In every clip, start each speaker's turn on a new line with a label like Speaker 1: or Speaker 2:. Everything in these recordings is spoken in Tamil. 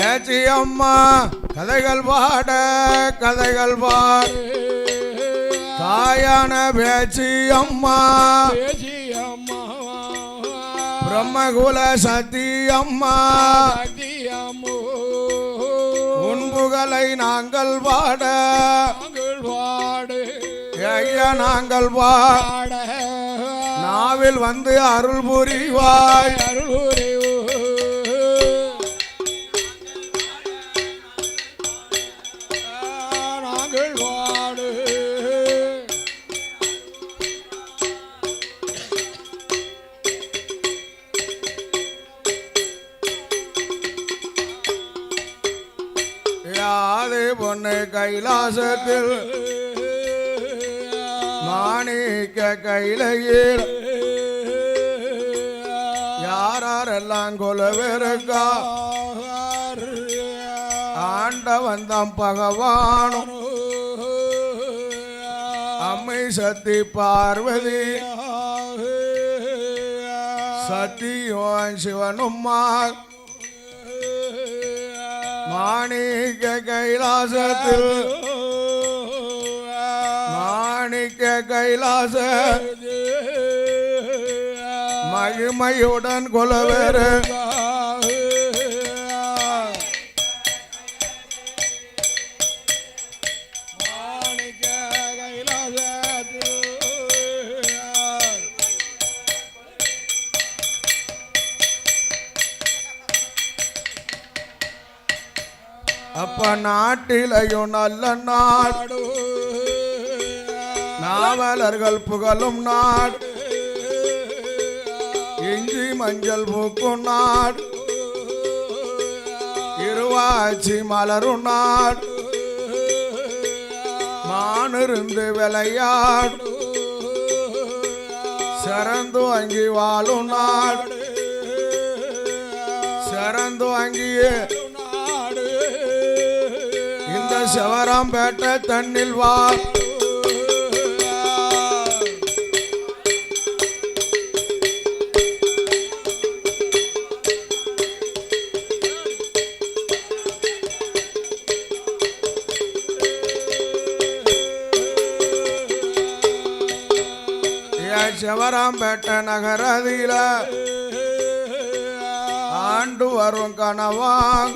Speaker 1: ஏச்சி அம்மா கதைகள் பாட கதைகள் பாட தாயான பேச்சி அம்மா பிரம்மகுல சத்தி அம்மா உன்புகளை நாங்கள் பாட ஐயா நாங்கள் பாட நாவில் வந்து அருள் புரிவாய் அருள் புரிவு நாங்கள் பாடு யாதே பொண்ணு கைலாசத்தில் மாணிக்க கையிலையில் யாரெல்லாம் கொலவெருக்கா ஆண்டவன் தாம் பகவானும் அம்மை சக்தி பார்வதி சத்தியோன் சிவனும்மா மாணிக்க கைலாசத்தில் மாணிக்க கைலாச மகிமையுடன் கொலவேறு மாணிக்க கைலாசத்தில் அப்ப நாட்டிலையும் நல்ல நாடு நாவலர்கள் புகழும் நாடு இஞ்சி மஞ்சள் பூக்கும் நாடு இருவாச்சி மலரும் நாடு மானிருந்து விளையாடு சிறந்து அங்கி வாழும் நாடு சிறந்து அங்கியே இந்த சிவராம்பேட்டை தண்ணில் வா சிவராம்பேட்டை நகரதில ஆண்டு வரும் கனவாங்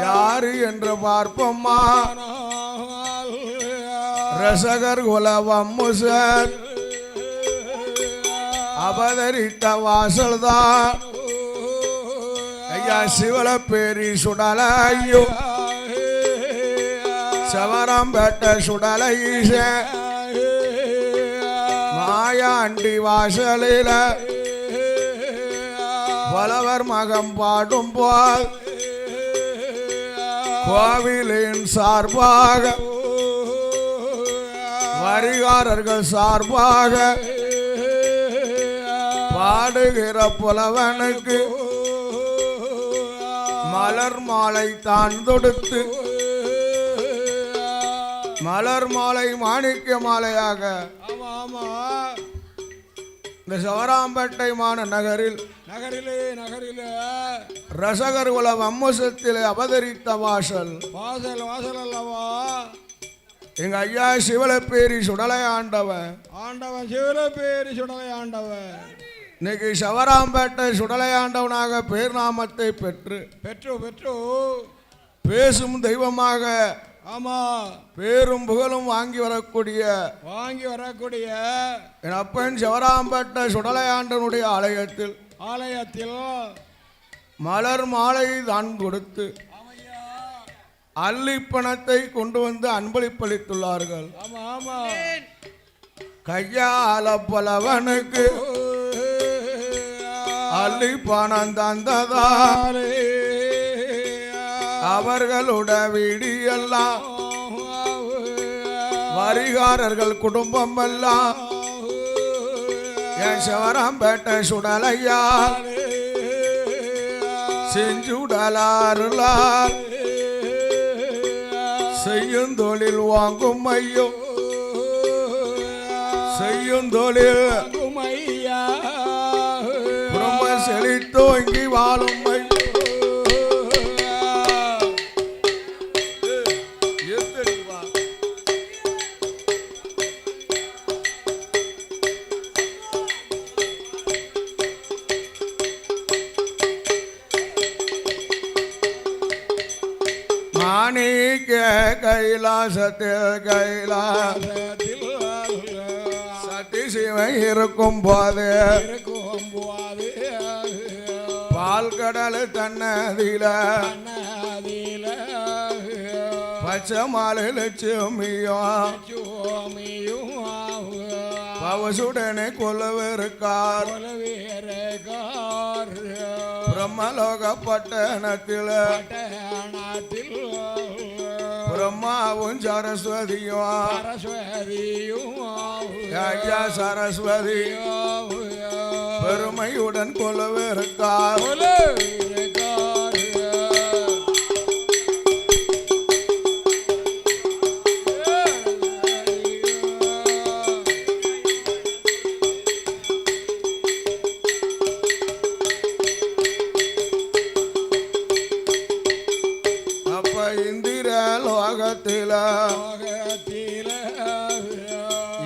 Speaker 1: யாரு என்று பார்ப்போம்மா ரசகர் குலவம்முசர் அவதரித்த வாசல்தான் ஐயா சிவலப்பேரி சுடலையோ சிவராம்பேட்டை சுடலைஈச மாயாண்டி வாசலில பலவர் மகம் பாடும் போல் கோவிலின் சார்பாக வரிகாரர்கள் சார்பாக பாடுகிற புலவனுக்கு மலர் மாலை தான் தொடுத்து மலர் மாலை மாணிக்க மாலையாக இந்த சிவராம்பேட்டை மாநகரில் நகரிலே ரசகர் குல வம்சத்திலே அவதரித்த வாசல் அல்லவா எங்க ஐயா சிவலப்பேரி சுடலை ஆண்டவன் சிவலப்பேரி சுடலை ஆண்டவன் இன்னைக்கு சிவராம்பேட்டை சுடலை ஆண்டவனாக பேர் நாமத்தை பெற்று பேசும் தெய்வமாக ஆமா பேரும் புகழும் வாங்கி வரக்கூடிய என் அப்பன் சிவராம்பேட்டை சுடலையாண்டனுடைய ஆலயத்தில் மலர் மாலை தான் கொடுத்து அள்ளிப்பணத்தை கொண்டு வந்து அன்பளிப்பளித்துள்ளார்கள். கையால பலவனுக்கு அள்ளிப்பணம் தந்ததாலே அவர்களோட வீடியெல்லாம் வரிகாரர்கள் குடும்பம் எல்லாம் என் சிவராம்பேட்டை சுடலையா செஞ்சுடலாறுலார் செய்யும் தொழில் வாங்கும் ஐயோ செய்யும் தொழில் குடும்ப செழித்தோங்கி வாழும் ஐயோ மாணிக்க கைலாசத்தில் சக்தி சிவன் இருக்கும் போது பால் கடல் தன்னதில பச்சை மாலை லட்சுமியும் பவசுடனே கொலவிருக்கார் பிரம்மலோக பட்டணத்தில் பிரம்மாவும் சரஸ்வதியும் ஐயா சரஸ்வதி பெருமையுடன் கொலவிருக்கார்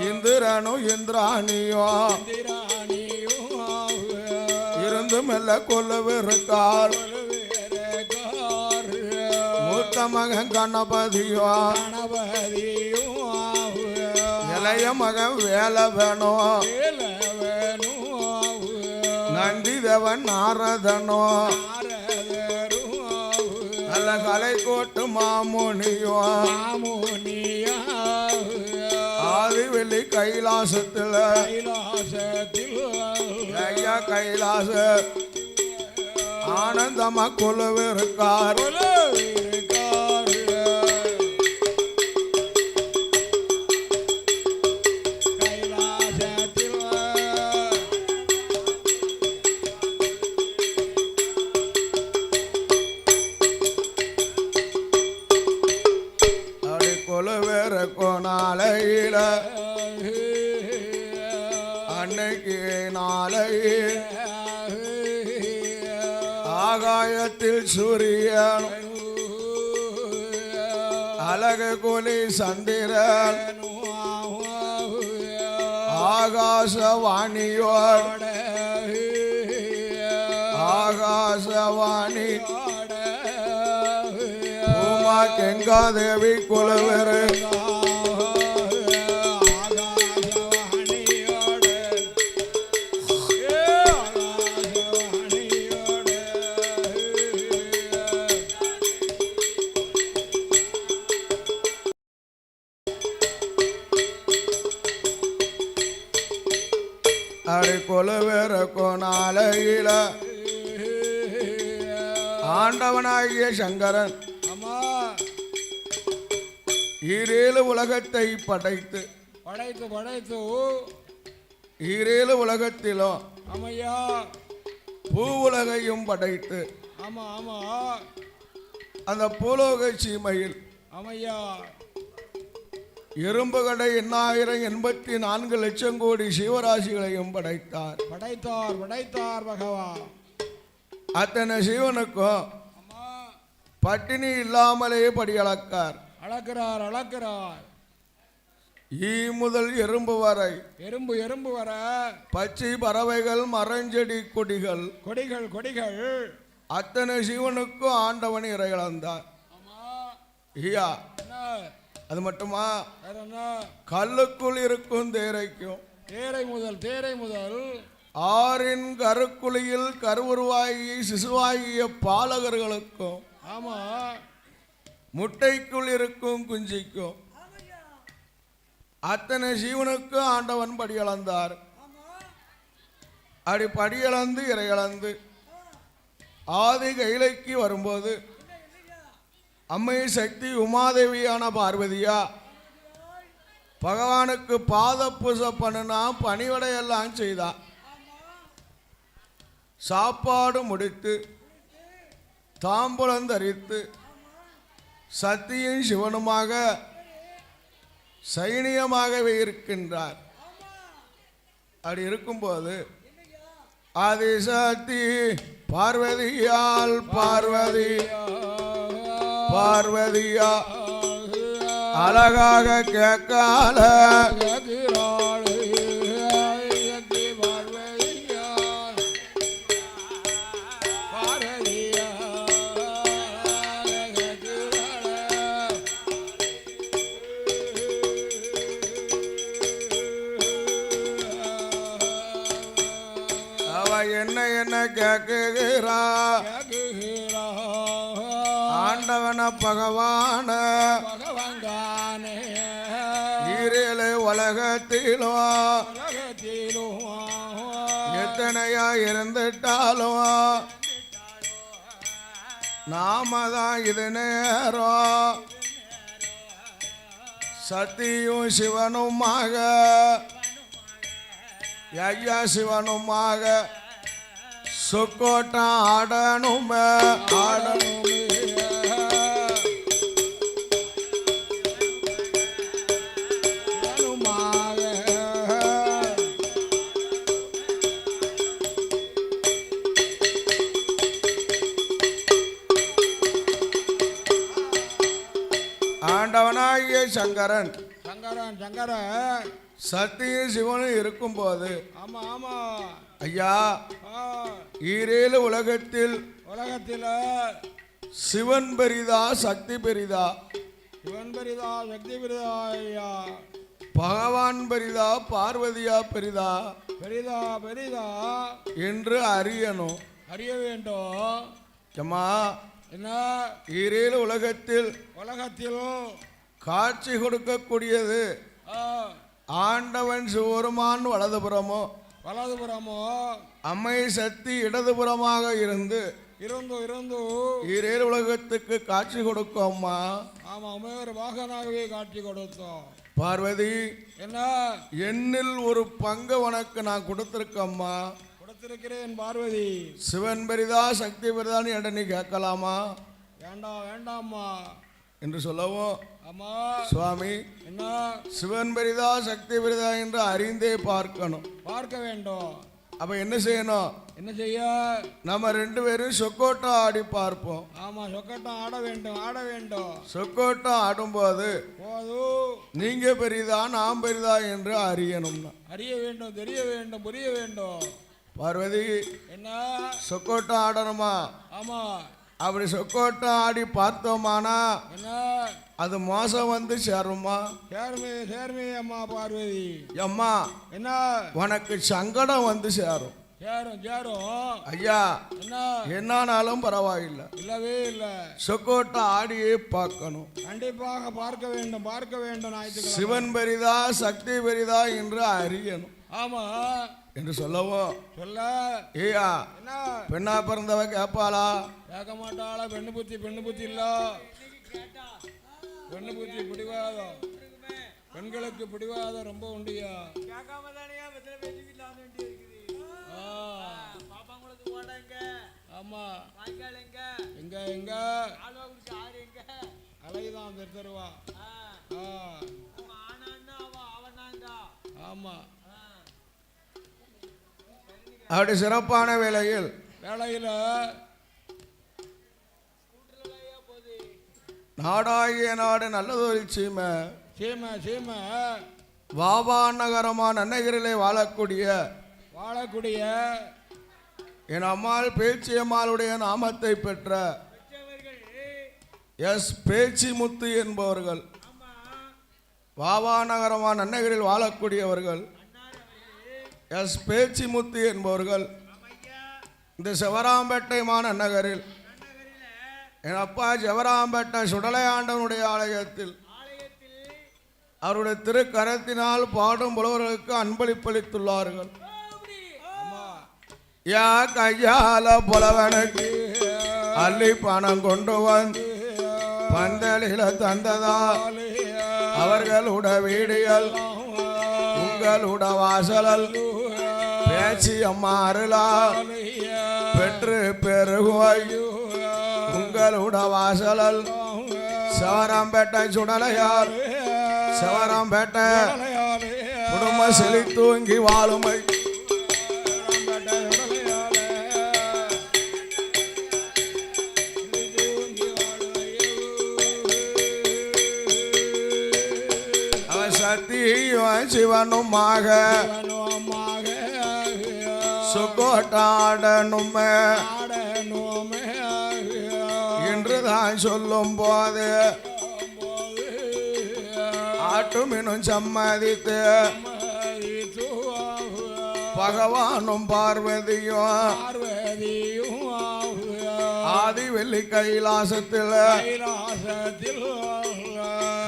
Speaker 1: இந்திரனு இந்திராணியோ இருந்து மெல்ல கொல்லவிருக்கார் மூத்த மகன் கணபதியோ இளைய மகன் வேலை வேணும் நந்திதேவன் நாரதனோ நல்ல கலை கோட்டு மாமுனியோ ஆதிவெள்ளி கைலாசத்தில் ஐயா கைலாச ஆனந்தமா கொலவிருக்கார் நாளையில அன்னைக்கு நாளை ஆகாயத்தில் சூரியன் அழகு கொலி சந்திரன் ஆகாசவாணியோர் ஆகாசவாணி உமா கெங்காதேவி குலவரு அடி கொலவேறக்கோ நாளையில ஆண்டவனாகிய சங்கரன் ஈரேழு உலகத்தை படைத்து ஈரேழு உலகத்திலும் பூ உலகையும் படைத்து அந்த பூலோக சீமையில் இரும்பு கடை 8,084 லட்சம் கோடி சிவராசிகளையும் படைத்தார் பகவான். அத்தனை சிவனுக்கும் பட்டினி இல்லாமலே படி அளக்கிறார். ஈ முதல் எறும்பு வரை பச்சை பறவைகள் மரஞ்செடி கொடிகள் அத்தனை சிவனுக்கும் ஆண்டவன் இறையிழந்தார். ஐயா அது மட்டுமா கல்லுக்குள் இருக்கும் தேரை முதல் ஆறின் கருக்குழியில் கருவுருவாகி சிசுவாகிய பாலகர்களுக்கும் முட்டைக்குள் இருக்கும் குஞ்சிக்கும் அத்தனை ஜீவனுக்கும் ஆண்டவன் படியளந்தார். அப்படி படியளந்து இறையளந்து ஆதி கைலைக்கு வரும்போது அம்மை சக்தி உமாதேவியான பார்வதியா பகவானுக்கு பாத பூஜை பண்ணுனா பணிவடையெல்லாம் செய்தா. சாப்பாடு முடித்து தாம்பூலம் தரித்து சக்தியும் சிவனுமாக சைனியமாகவே இருக்கின்றார். அப்படி இருக்கும்போது ஆதிசக்தி பார்வதியால் பார்வதியா அழகாக கேட்கால கேக்குகிறா ஆண்டவன பகவான ஈரேழு உலகத்திலும் எத்தனையா இருந்துட்டாலும் நாம தான் இது நேரம் சத்தியும் சிவனுமாக ஐயா சிவனுமாக சொக்கோட்டம் ஆடணுமே ஆடணுமே ஆண்டவனாகிய சங்கரன் சத்திய சிவனும் இருக்கும் போது
Speaker 2: ஆமா ஆமா
Speaker 1: ஐயா ஈரேழு உலகத்தில் சிவன் பெரிதா சக்தி பெரிதா
Speaker 2: சக்தி பெரிதா ஐயா
Speaker 1: பகவான் பெரிதா பார்வதியா பெரிதா
Speaker 2: பெரிதா
Speaker 1: என்று அறிய
Speaker 2: வேண்டும்
Speaker 1: அம்மா
Speaker 2: என்ன
Speaker 1: ஈரேழு உலகத்தில் காட்சி கொடுக்கக்கூடியது ஆண்டவன் சிவருமான் வலதுபுறமோ அம்மை சக்தி இடதுபுறமாக இருந்து ஈரேழு உலகத்துக்கு காட்சி கொடுக்கும் அம்மா.
Speaker 2: ஆமா அம்மையோர் வாகனாகவே காட்சி கொடுத்தோம்.
Speaker 1: பார்வதி
Speaker 2: என்ன
Speaker 1: என்னில் ஒரு பங்கு உனக்கு நான் கொடுத்திருக்கம்மா.
Speaker 2: கொடுத்திருக்கிறேன் பார்வதி.
Speaker 1: சிவன் பெரிதா சக்தி பெரிதான்னு என்கிட்ட நீ கேட்கலாமா?
Speaker 2: வேண்டாம்மா
Speaker 1: என்று சொல்லவும்
Speaker 2: அம்மா
Speaker 1: சுவாமி
Speaker 2: என்ன
Speaker 1: சிவன் பெரிதா சக்தி பெரிதா என்று அறிந்தே பார்க்க
Speaker 2: வேண்டும்.
Speaker 1: அப்ப என்ன செய்யணும்?
Speaker 2: என்ன செய்ய?
Speaker 1: நம்ம ரெண்டு பேரும் சொக்கோட்டம் ஆடி பார்ப்போம்.
Speaker 2: ஆமா சொக்கோட்டம் ஆட வேண்டும்.
Speaker 1: சொக்கோட்டம் ஆடும்போது நீங்க பெரிதா நான் பெரிதா என்று அறியணும்னா
Speaker 2: அறிய வேண்டும், தெரிய வேண்டும், புரிய வேண்டும்.
Speaker 1: பார்வதி
Speaker 2: என்ன
Speaker 1: சொக்கோட்டம் ஆடணுமா?
Speaker 2: ஆமா
Speaker 1: அப்படி சொக்கோட்டம் ஆடி பார்த்தோமானா
Speaker 2: என்ன
Speaker 1: அது மோசம் வந்து சேருமா?
Speaker 2: சேர்மே அம்மா பார்வதி.
Speaker 1: அம்மா
Speaker 2: என்ன
Speaker 1: உனக்கு சங்கடம் வந்து சேரும். ஐயா என்னானாலும் பரவாயில்லை,
Speaker 2: இல்லவே இல்லை.
Speaker 1: சொக்கோட்டம் ஆடியே பார்க்கணும்.
Speaker 2: கண்டிப்பாக பார்க்க வேண்டும்.
Speaker 1: சிவன் பெரிதா சக்தி பெரிதா என்று அறியணும்.
Speaker 2: ஆமா
Speaker 1: என்று சொல்லவும் ஏயா பெண்ணா பிறந்தவ கேட்பாளா?
Speaker 2: கேட்க மாட்டாளா? பெண்ணு புத்தி இல்ல. பெண்ணு புத்தி பிடிவாதம், பெண்களுக்கு பிடிவாதம் ரொம்ப உண்டியா. ஆமா எங்க அலைதான் தருவா. ஆமா
Speaker 1: அப்படி சிறப்பான வேளையில் நாடாகிய நாடு நல்லதொரு சீமை வாவா நகரமான நன்னகரிலே வாழக்கூடிய என் அம்மாள் பேச்சி அம்மாளுடைய நாமத்தை பெற்ற எஸ் பேச்சி முத்து என்பவர்கள் வாவா நகரமான நன்னகரில் வாழக்கூடியவர்கள் எஸ் பேச்சி முத்து என்பவர்கள் இந்த சிவராம்பேட்டை நகரில் என் அப்பா சிவராம்பேட்டை சுடலையாண்டவனுடைய ஆலயத்தில் அவருடைய திருக்கரத்தினால் பாடும் புலவர்களுக்கு அன்பளிப்பளித்துள்ளார்கள். யா கையால புலவனுக்கு அள்ளி பணம் கொண்டு வந்து பந்தலில தந்ததா அவர்களுட வீடுகள் உங்களுட வாசலல் பேச்சி அம்மா அருளா பெற்று பெருகுவாய் உங்களுட வாசலல் சிவராம்பேட்டை சுடலையார் சிவராம்பேட்டை குடும்ப செழி தூங்கி வாழுமை. சத்தியும் சிவனுமாக சொக்கோட்டாடனுமே என்றுதான் சொல்லும் போது ஆட்டுமினும் சம்மதித்து பகவானும் பார்வதியும்
Speaker 2: பார்வதியும்
Speaker 1: ஆதி வெள்ளி கைலாசத்தில்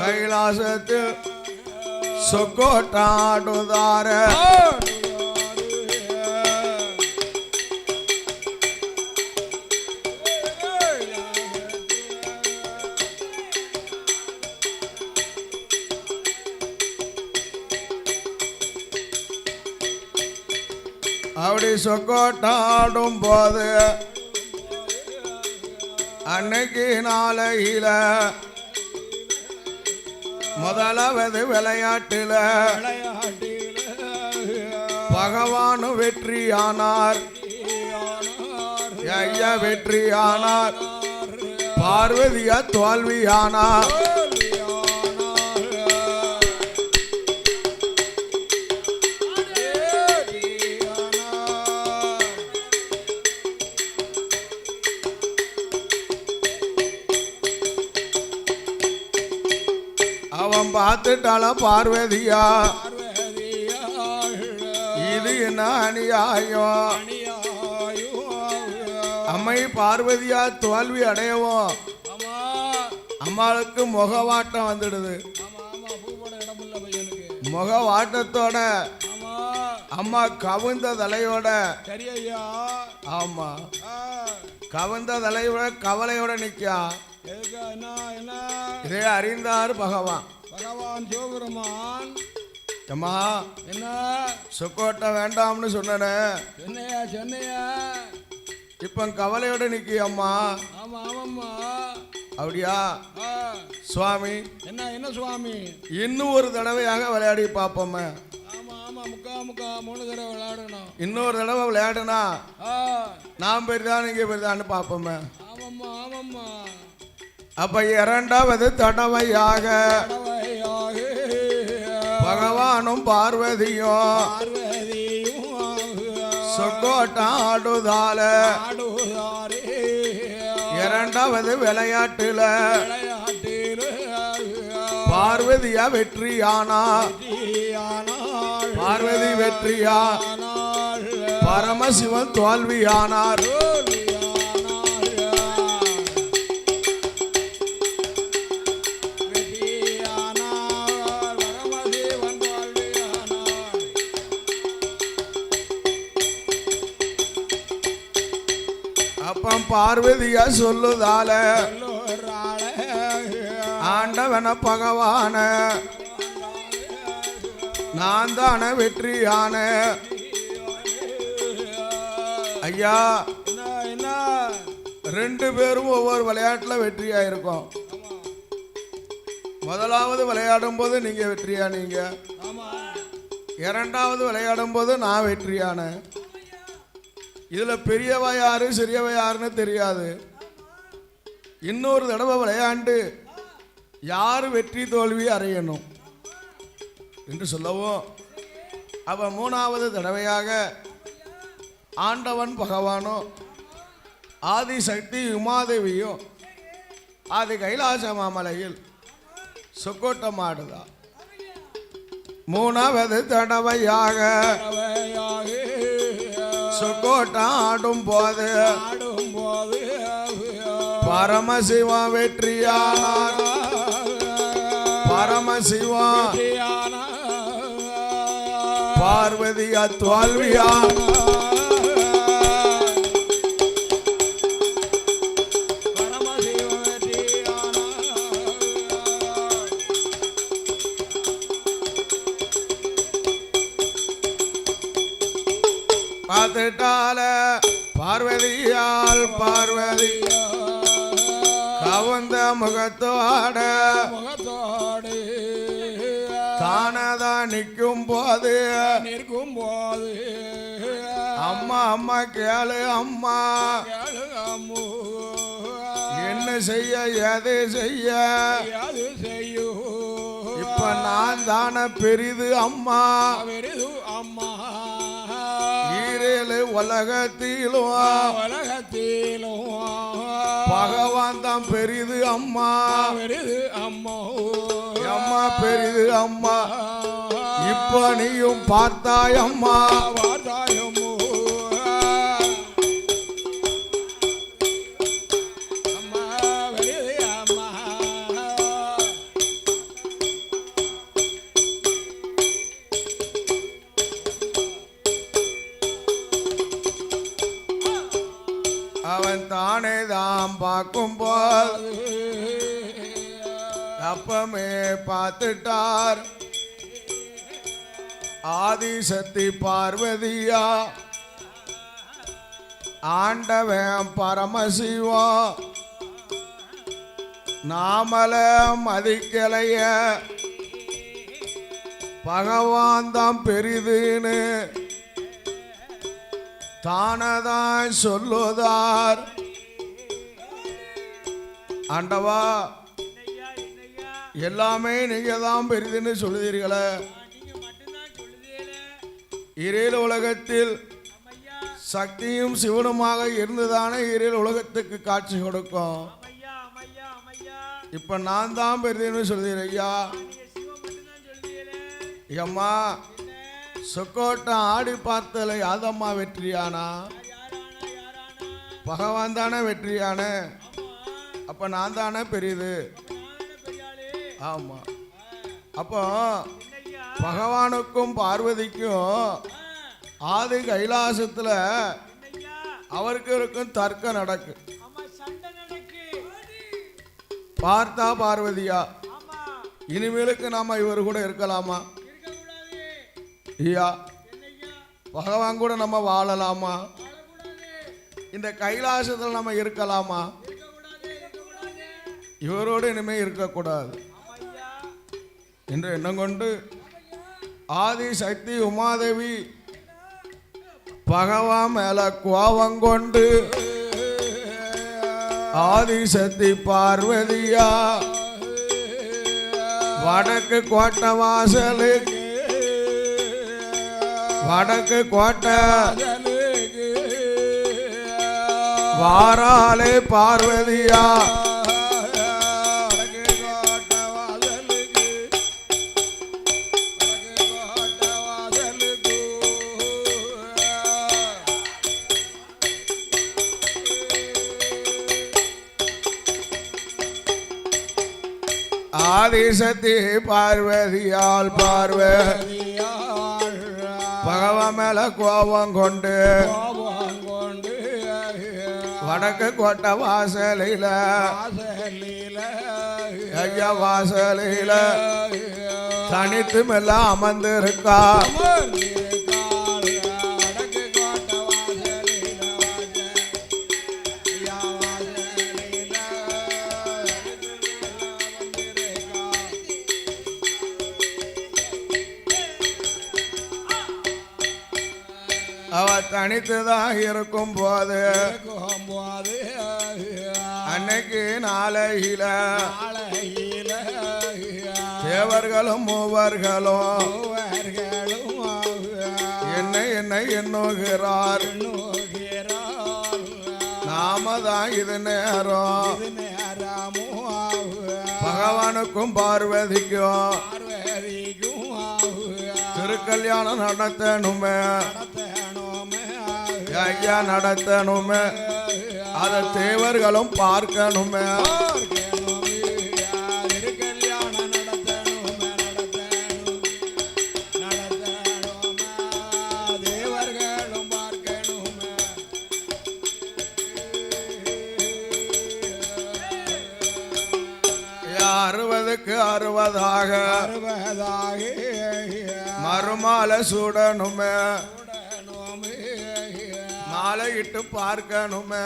Speaker 1: கைலாசத்தில் சொக்கோட்டாடுதார அப்படி சொக்கோட்டாடும் போது அன்னைக்கு நாளையில முதலாவது விளையாட்டுல பகவானும் வெற்றியானார் ஐயா வெற்றியானார் பார்வதியா தோல்வியானார் அவன் பார்த்துட்டால பார்வதியா இது என்ன அநியாயம் அம்மை பார்வதியா தோல்வி அடையவும் அம்மாளுக்கு முகவாட்டம் வந்துடுது முகவாட்டத்தோட அம்மா கவுந்த தலையோட ஆமா கவுந்த தலையோட கவலையோட நிக்கா இதை அறிந்தார் பகவான்
Speaker 2: சிவபெருமான்
Speaker 1: அம்மா
Speaker 2: என்ன
Speaker 1: சொக்கோட்டை வேண்டாம்னு சொன்னனே
Speaker 2: சொன்னையா
Speaker 1: இப்ப கவலையோட நிக்கி அம்மா
Speaker 2: ஆமா ஆமாம்மா
Speaker 1: அப்படியா சுவாமி
Speaker 2: என்ன சுவாமி
Speaker 1: இன்னும் ஒரு தடவையாக விளையாடி பார்ப்போமே
Speaker 2: ஆமா ஆமா முக்கா 3 தடவை விளையாடணும்
Speaker 1: இன்னொரு தடவை விளையாடுனா நான் பெரிதான் நீங்க பெரிதான்னு பார்ப்போமே
Speaker 2: ஆமாம்மா
Speaker 1: அப்ப இரண்டாவது தடவையாக பகவானும் பார்வதியும் சொக்கோட்டாடுதால இரண்டாவது விளையாட்டுல பார்வதியா வெற்றியானா பார்வதி வெற்றியா பரமசிவன் தோல்வியானார் அப்பம் பார்வதியா சொல்லுதால ஆண்டவன பகவான நான் தான வெற்றியான ஐயா ரெண்டு பேரும் ஒவ்வொரு விளையாட்டுல வெற்றியா இருக்கும் முதலாவது விளையாடும் போது நீங்க வெற்றியானீங்க இரண்டாவது விளையாடும் போது நான் வெற்றியான இதுல பெரியவ யாரு சிறியவ யாருன்னு தெரியாது இன்னொரு தடவை விளையாண்டு யாரு வெற்றி தோல்வி அறையணும் என்று சொல்லவும் அவ மூணாவது தடவையாக ஆண்டவன் பகவானும் ஆதி சக்தி உமாதேவியும் ஆதி கைலாச மாமலையில் சொக்கோட்டம் ஆடுதா மூணாவது தடவையாக சொக்கோட்டம் ஆடும் போது பரமசிவா வெற்றியானார் பரமசிவா பார்வதியா தோல்வியானார் பார்த்துட்டால பார்வதியால் பார்வதி கவந்த முகத்தோட தானதான் நிற்கும் போது அம்மா அம்மா கேளு அம்மா என்ன செய்ய எது செய்ய இப்ப நான் தான பெரிது அம்மா ஈரேழு உலகத்திலும் பகவான் தான் பெரிது அம்மா அம்மா பெரிது அம்மா இப்ப நீயும் பார்த்தாயம்மா
Speaker 2: வார்த்தாயமோ அம்மா வெளியே அம்மா
Speaker 1: அவன் தானே தான் பார்க்கும்போது அப்பமே பார்த்துட்டார் ஆதிசக்தி பார்வதியா ஆண்டவன் பரமசிவா நாமல மதிக்கலைய பகவான் தான் பெரிதுன்னு தானதான் சொல்லுதார் ஆண்டவா எல்லாமே நீங்க தான் பெரிதுன்னு சொல்லுதீர்களே இரேல் உலகத்தில் சக்தியும் சிவனுமாக இருந்துதானே இரேல் உலகத்துக்கு காட்சி கொடுக்கும் இப்ப நான் தான் பெரிதுன்னு சொல்லுதீர் ஐயா அம்மா சொக்கோட்டம் ஆடி பார்த்தல யாதம்மா வெற்றியானா பகவான் தானே வெற்றியான அப்ப நான் தானே பெரியது ஆமா அப்போ பகவானுக்கும் பார்வதிக்கும் ஆதி கைலாசத்துல அவருக்கு இருக்கும் தர்க்கம் நடக்கு பார்த்தா பார்வதியா இனிமேலுக்கு நாம இவர் கூட இருக்கலாமா ஐயா பகவான் கூட நம்ம வாழலாமா இந்த கைலாசத்தில் நம்ம இருக்கலாமா இவரோடு இனிமே இருக்கக்கூடாது என்று எண்ணம் கொண்டு ஆதி சக்தி உமாதேவி பகவான் மேல கோபம் கொண்டு ஆதிசக்தி பார்வதியா வடக்கு கோட்டை வாசலுக்கு வடக்கு கோட்டை வாராலே பார்வதியா ஆதிசக்தி பார்வதியால் பகவான் மேல கோபம் கொண்டு வடக்கு கோட்டை வாசலில ஐயா வாசலில தனித்து மேல அமர்ந்திருக்கா அவ தனித்துதான் இருக்கும் போது அன்னைக்கு நாளையில தேவர்களும் மூவர்களும் என்னை எண்ணுகிறார் நாம தான் இது நேரம் பகவானுக்கும் பார்வதிக்கும் திருக்கல்யாணம் நடத்தணுமே ஐயா நடத்தணுமே அத தேவர்களும் பார்க்கணுமே அறுபதுக்கு அறுபதாக மறுமாலை சூடணுமே மாலையிட்டு பார்க்கணுமே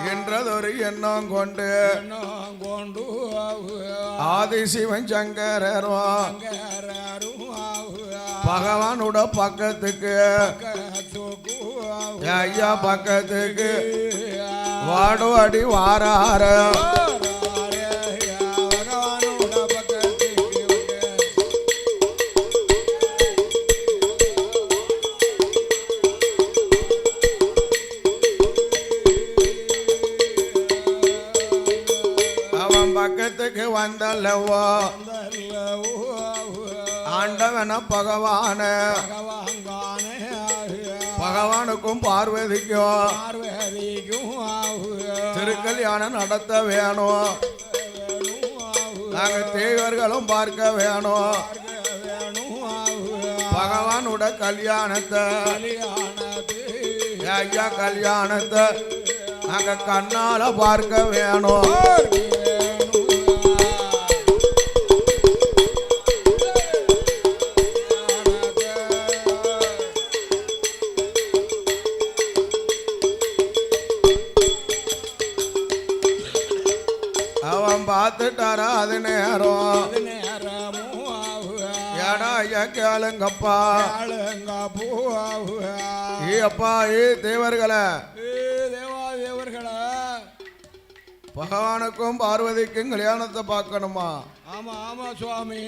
Speaker 1: என்றதொரு எண்ணம் கொண்டு ஆதிசிவன் சங்கரரும் பகவானோட பக்கத்துக்கு ஐயா பக்கத்துக்கு வாடுவாடி வாரார அவன் பக்கத்துக்கு வந்தல்லவோ ஆண்டவன பகவான
Speaker 2: பகவாங்கானே
Speaker 1: பகவானுக்கும் பார்வதிக்கும்
Speaker 2: பார்வதிக்கும்
Speaker 1: திருக்கல்யாணம் நடத்த வேணும். நாங்க தேவர்களும் பார்க்க வேணும். பகவானோட கல்யாணத்தை ஐயா கல்யாணத்தை நாங்க கண்ணால பார்க்க வேணும். அவன் பார்த்துட்டாரா அது நேரம் ஏடா ஐயா கேளுங்கப்பா ஏ அப்பா ஏ தேவர்களே பகவானுக்கும் பார்வதிக்கும் கல்யாணத்தை பார்க்கணுமா?
Speaker 2: ஆமா ஆமா சுவாமி.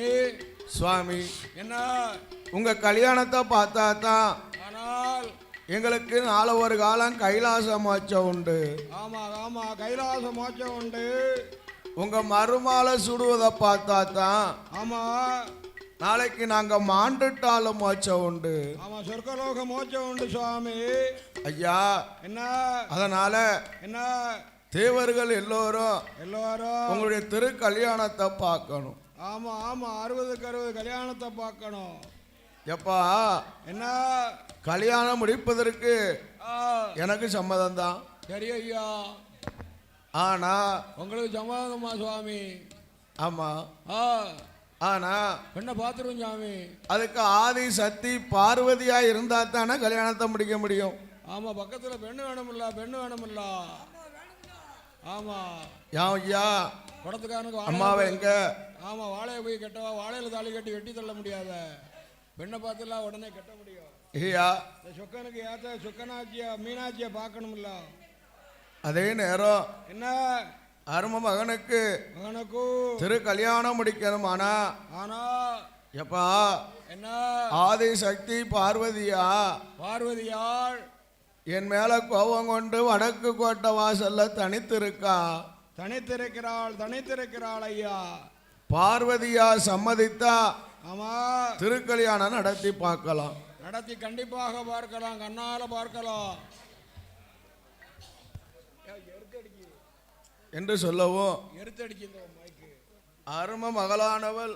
Speaker 1: சுவாமி
Speaker 2: என்ன
Speaker 1: உங்க கல்யாணத்தை பார்த்தா தான்
Speaker 2: ஆனால்
Speaker 1: எங்களுக்கு நாளை ஒரு காலம் கைலாச மோட்சம் உண்டு.
Speaker 2: ஆமா ஆமா கைலாச மோட்சம் உண்டு.
Speaker 1: உங்க மறுமாலை சுடுவதை பார்த்தா தான்
Speaker 2: ஆமா
Speaker 1: நாளைக்கு நாங்க மாண்டுட்டாலும் மோட்சம் உண்டு.
Speaker 2: ஆமா சொர்க்கலோக மோட்சம் உண்டு சுவாமி.
Speaker 1: ஐயா
Speaker 2: என்ன
Speaker 1: அதனால
Speaker 2: என்ன
Speaker 1: தேவர்கள் எல்லோரும்
Speaker 2: எல்லாரும்
Speaker 1: உங்களுடைய திரு கல்யாணத்தை பார்க்கணும்.
Speaker 2: ஆமா ஆமா 60க்கு 60 கல்யாணத்தை பார்க்கணும்.
Speaker 1: எப்பா
Speaker 2: என்ன
Speaker 1: கல்யாணம் முடிப்பதற்கு எனக்கு சம்மதம் தான்.
Speaker 2: சரி ஐயா.
Speaker 1: ஆனா
Speaker 2: உங்களுக்கு சம்மதமா சுவாமி?
Speaker 1: ஆமா. ஆனா
Speaker 2: பெண்ணை பார்த்துருவோம் சுவாமி.
Speaker 1: அதுக்கு ஆதி சக்தி பார்வதியா இருந்தா தானே கல்யாணத்தை முடிக்க முடியும்.
Speaker 2: ஆமா பக்கத்துல பெண்ணு வேணுமில்ல பெண்ணு வேணுமில்ல. ஆமா
Speaker 1: ஐயா
Speaker 2: குடத்துக்காரனுக்கு
Speaker 1: அம்மாவை எங்க?
Speaker 2: ஆமா வாழையை போய் கட்டவா வாழையில தாலி கட்டி வெட்டி தள்ள முடியாத பெண்ணை பார்த்துலாம் உடனே கட்ட முடியும்.
Speaker 1: ஐயா
Speaker 2: இந்த சொக்கனுக்கு ஏத்த சொக்கனாச்சியா மீனாட்சியை பார்க்கணும்ல.
Speaker 1: அதே நேரம்
Speaker 2: என்ன
Speaker 1: அரும மகனுக்கு திரு கல்யாணம் முடிக்கணுமானா
Speaker 2: ஆனா
Speaker 1: எப்பா
Speaker 2: என்ன
Speaker 1: ஆதி சக்தி பார்வதியா
Speaker 2: பார்வதியாள்
Speaker 1: என் மேல கோபம் கொண்டு வடக்கு கோட்டை வாசல்ல தனித்திருக்கா.
Speaker 2: தனித்திருக்கிறாள் ஐயா.
Speaker 1: பார்வதியா சம்மதித்தா
Speaker 2: ஆமா
Speaker 1: திருக்கல்யாணம் நடத்தி பார்க்கலாம்.
Speaker 2: நடத்தி கண்டிப்பாக பார்க்கலாம். கண்ணால பார்க்கலாம்
Speaker 1: என்று சொல்லவும்
Speaker 2: எடுத்தடிக்கு
Speaker 1: அரும மகளானவள்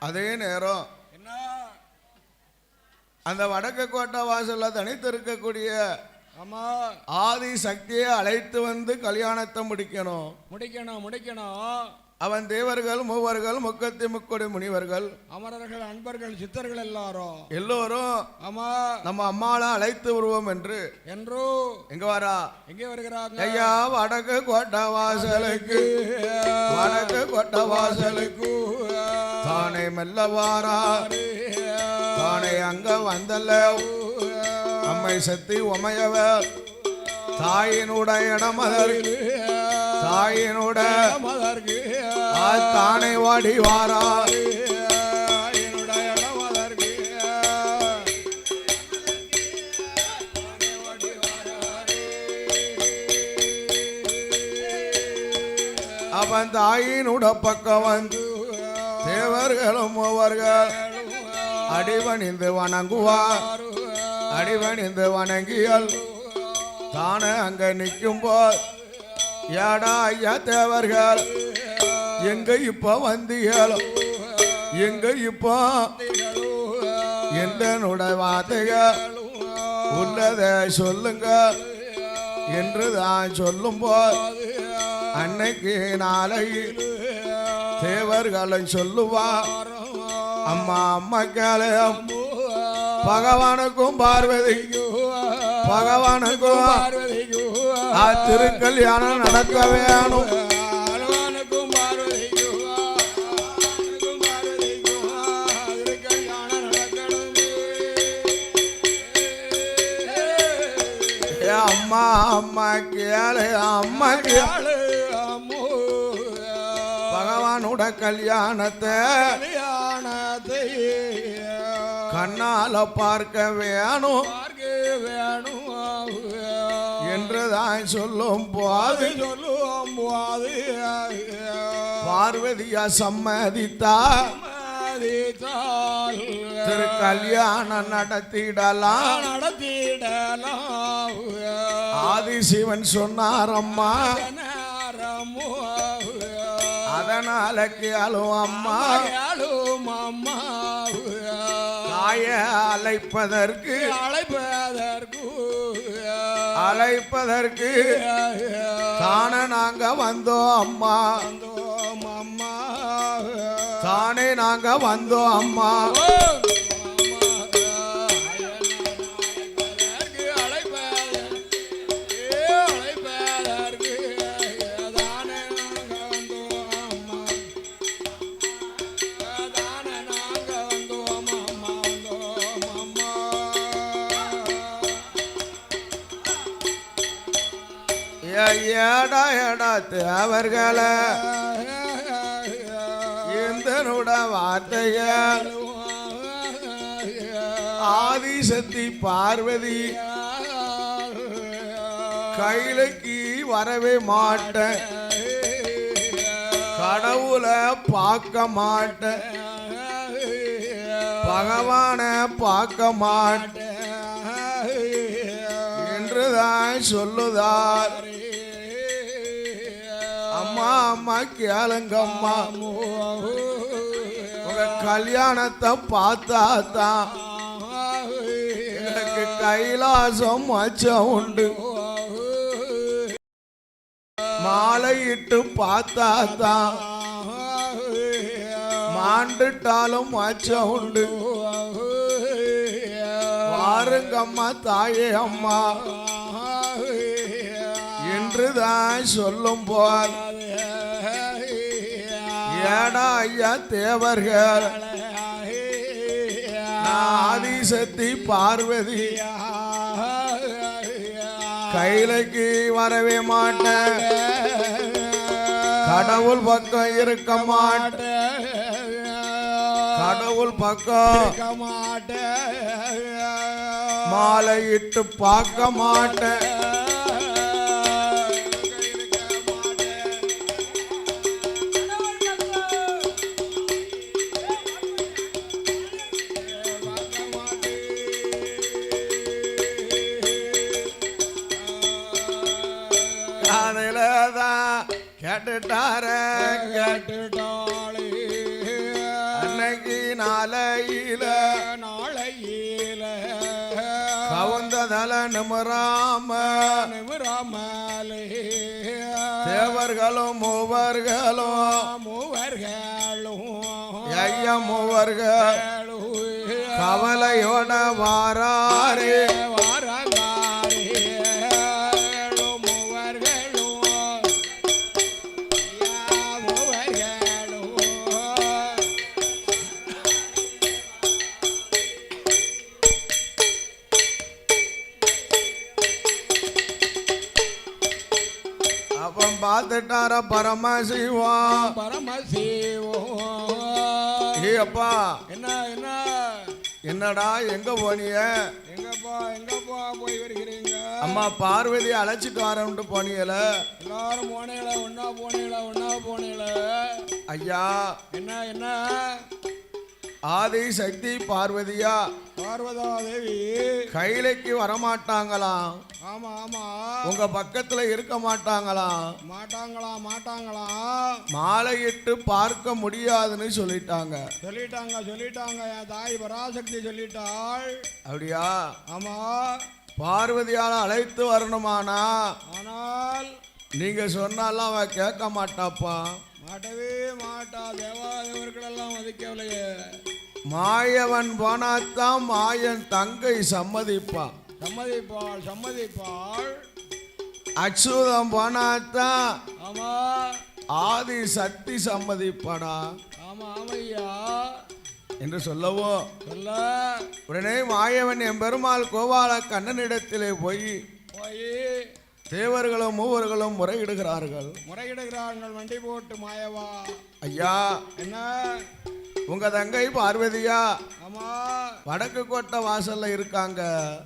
Speaker 1: அதே நேரம்
Speaker 2: என்ன
Speaker 1: அந்த வடக்கு கோட்டை வாசல்ல தனித்திருக்கக்கூடிய
Speaker 2: ஆமா
Speaker 1: ஆதி சக்தியை அழைத்து வந்து கல்யாணத்தை முடிக்கணும். அவன் தேவர்கள் மூவர்கள் முக்கத்தி முக்கொடி முனிவர்கள்
Speaker 2: அமரர்கள் அன்பர்கள் சித்தர்கள்
Speaker 1: எல்லோரும்
Speaker 2: ஆமா
Speaker 1: நம்ம அம்மாவை அழைத்து வருவோம் என்று எங்க வரா
Speaker 2: எங்கே வருகிறாங்க?
Speaker 1: ஐயா வடக்கு கோட்டை வாசலுக்கு தானே மெல்ல வாரா. தானே அங்க வந்தல்ல அம்மை சக்தி உமையவ தாயினுடைய இடமதற்கு தானே வாடி வாரா. அவன் தாயினுட பக்கம் வந்து தேவர்களும் மூவர்கள் அடிவணிந்து வணங்குவார். அடிவணிந்து வணங்கியல் தானே அங்க நிற்கும் போது ஏடா ஐயா தேவர்கள் எங்க இப்ப வந்தீங்களோ எங்க இப்போ என்னுடைய வார்த்தைகள் உள்ளத சொல்லுங்க என்று தான் சொல்லும் போது அன்னைக்கு நாளை தேவர்களும் சொல்லுவார். அம்மா அம்மா கேளையம் பகவானுக்கும் பகவானுக்கும் திருக்கல்யாணம் நடக்க வேணும். அம்மா அம்மா கேளு அம்மா கேளு பகவானோட கல்யாணத்தை கண்ணால பார்க்க வேணும் என்றுதான் சொல்லும் போது பார்வதியா சம்மதித்தா
Speaker 2: அனுமதித்தால்
Speaker 1: திரு கல்யாணம் நடத்திடலாம்
Speaker 2: நடத்திடலாம்
Speaker 1: ஆதிசிவன் சொன்னார் அம்மா
Speaker 2: நேரமோ
Speaker 1: அதனால கேளும் அம்மா
Speaker 2: கேளும் அம்மா
Speaker 1: தாய அழைப்பதற்கு அழைப்பதற்கு தானே நாங்க வந்தோம் அம்மா
Speaker 2: அம்மா
Speaker 1: தானே நாங்க வந்தோம் அம்மா ஏடா ஏடா தேவர்களை இந்தனுட வார்த்தைகள் ஆதிசக்தி பார்வதி கையிலுக்கு வரவே மாட்டேன் கடவுளை பார்க்க மாட்டேன் பகவானை பார்க்க மாட்டேன் என்றுதான் சொல்லுதார் அம்மா அம்மா கேளுங்கம்மா உங்க கல்யாணத்தை பார்த்தா தான் எனக்கு கைலாசம் மச்சம் உண்டு மாலையிட்டு பார்த்தா தான் மாண்டுட்டாலும் மச்சம் உண்டு வாருங்கம்மா தாயே அம்மா என்றுதான் சொல்லும் போல் ஏடா ஐயா தேவர்கள் ஆதிசக்தி பார்வதி கையிலைக்கு வரவே மாட்டேன் கடவுள் பக்கம் இருக்க மாட்டேன் கடவுள் பக்கம் மாலையிட்டு பார்க்க மாட்டேன் கேட்டுட்டார
Speaker 2: கேட்டுட்டாளே
Speaker 1: அன்னைக்கு நாளையில கவுந்ததல நிமிராமலே தேவர்களும் மூவர்களும் ஐயா மூவர்கள் கவலையோட வாராரே பார்த்துட்டார பரமசிவம் ஏ அப்பா என்னடா எங்க போனிய
Speaker 2: எங்கப்பா போய் வருகிறீங்க
Speaker 1: அம்மா பார்வதி அழைச்சிட்டு வரேன்ட்டு போனீங்கள
Speaker 2: எல்லாரும் போனீங்களா ஒன்னா போனீங்களா
Speaker 1: ஐயா
Speaker 2: என்ன
Speaker 1: ஆதி சக்தி பார்வதியா
Speaker 2: பார்வதா தேவி
Speaker 1: கையிலைக்கு வரமாட்டாங்களாம்
Speaker 2: ஆமா
Speaker 1: உங்க பக்கத்துல இருக்க மாட்டாங்களாம் மாலையிட்டு பார்க்க முடியாதுன்னு சொல்லிட்டாங்க என்
Speaker 2: தாய் பராசக்தி சொல்லிட்டாள்
Speaker 1: அப்படியா
Speaker 2: ஆமா
Speaker 1: பார்வதியால அழைத்து வரணுமானா
Speaker 2: ஆனால்
Speaker 1: நீங்க சொன்னாலும் அவ கேட்க மாட்டாப்பா
Speaker 2: மாட்டவே மாட்டா தேவாதேவர்களெல்லாம் மதிக்கவில்லையே
Speaker 1: மாயவன் போனாத்தான் மாயன் தங்கை சம்மதிப்பாள் அச்சுதம் போனாத்தான்
Speaker 2: ஆமா
Speaker 1: ஆதி சக்தி சம்மதிப்பாடா
Speaker 2: ஆமையா
Speaker 1: என்று சொல்லவோ உடனே மாயவன் எம்பெருமாள் கோபால கண்ணனிடத்திலே போய் தேவர்களும் மூவர்களும் முறையிடுகிறார்கள்
Speaker 2: வண்டி போட்டு மாயவா
Speaker 1: ஐயா
Speaker 2: என்ன
Speaker 1: உங்க தங்கை பார்வதியா
Speaker 2: ஆமா
Speaker 1: வடக்கு கோட்டை வாசல்ல இருக்காங்க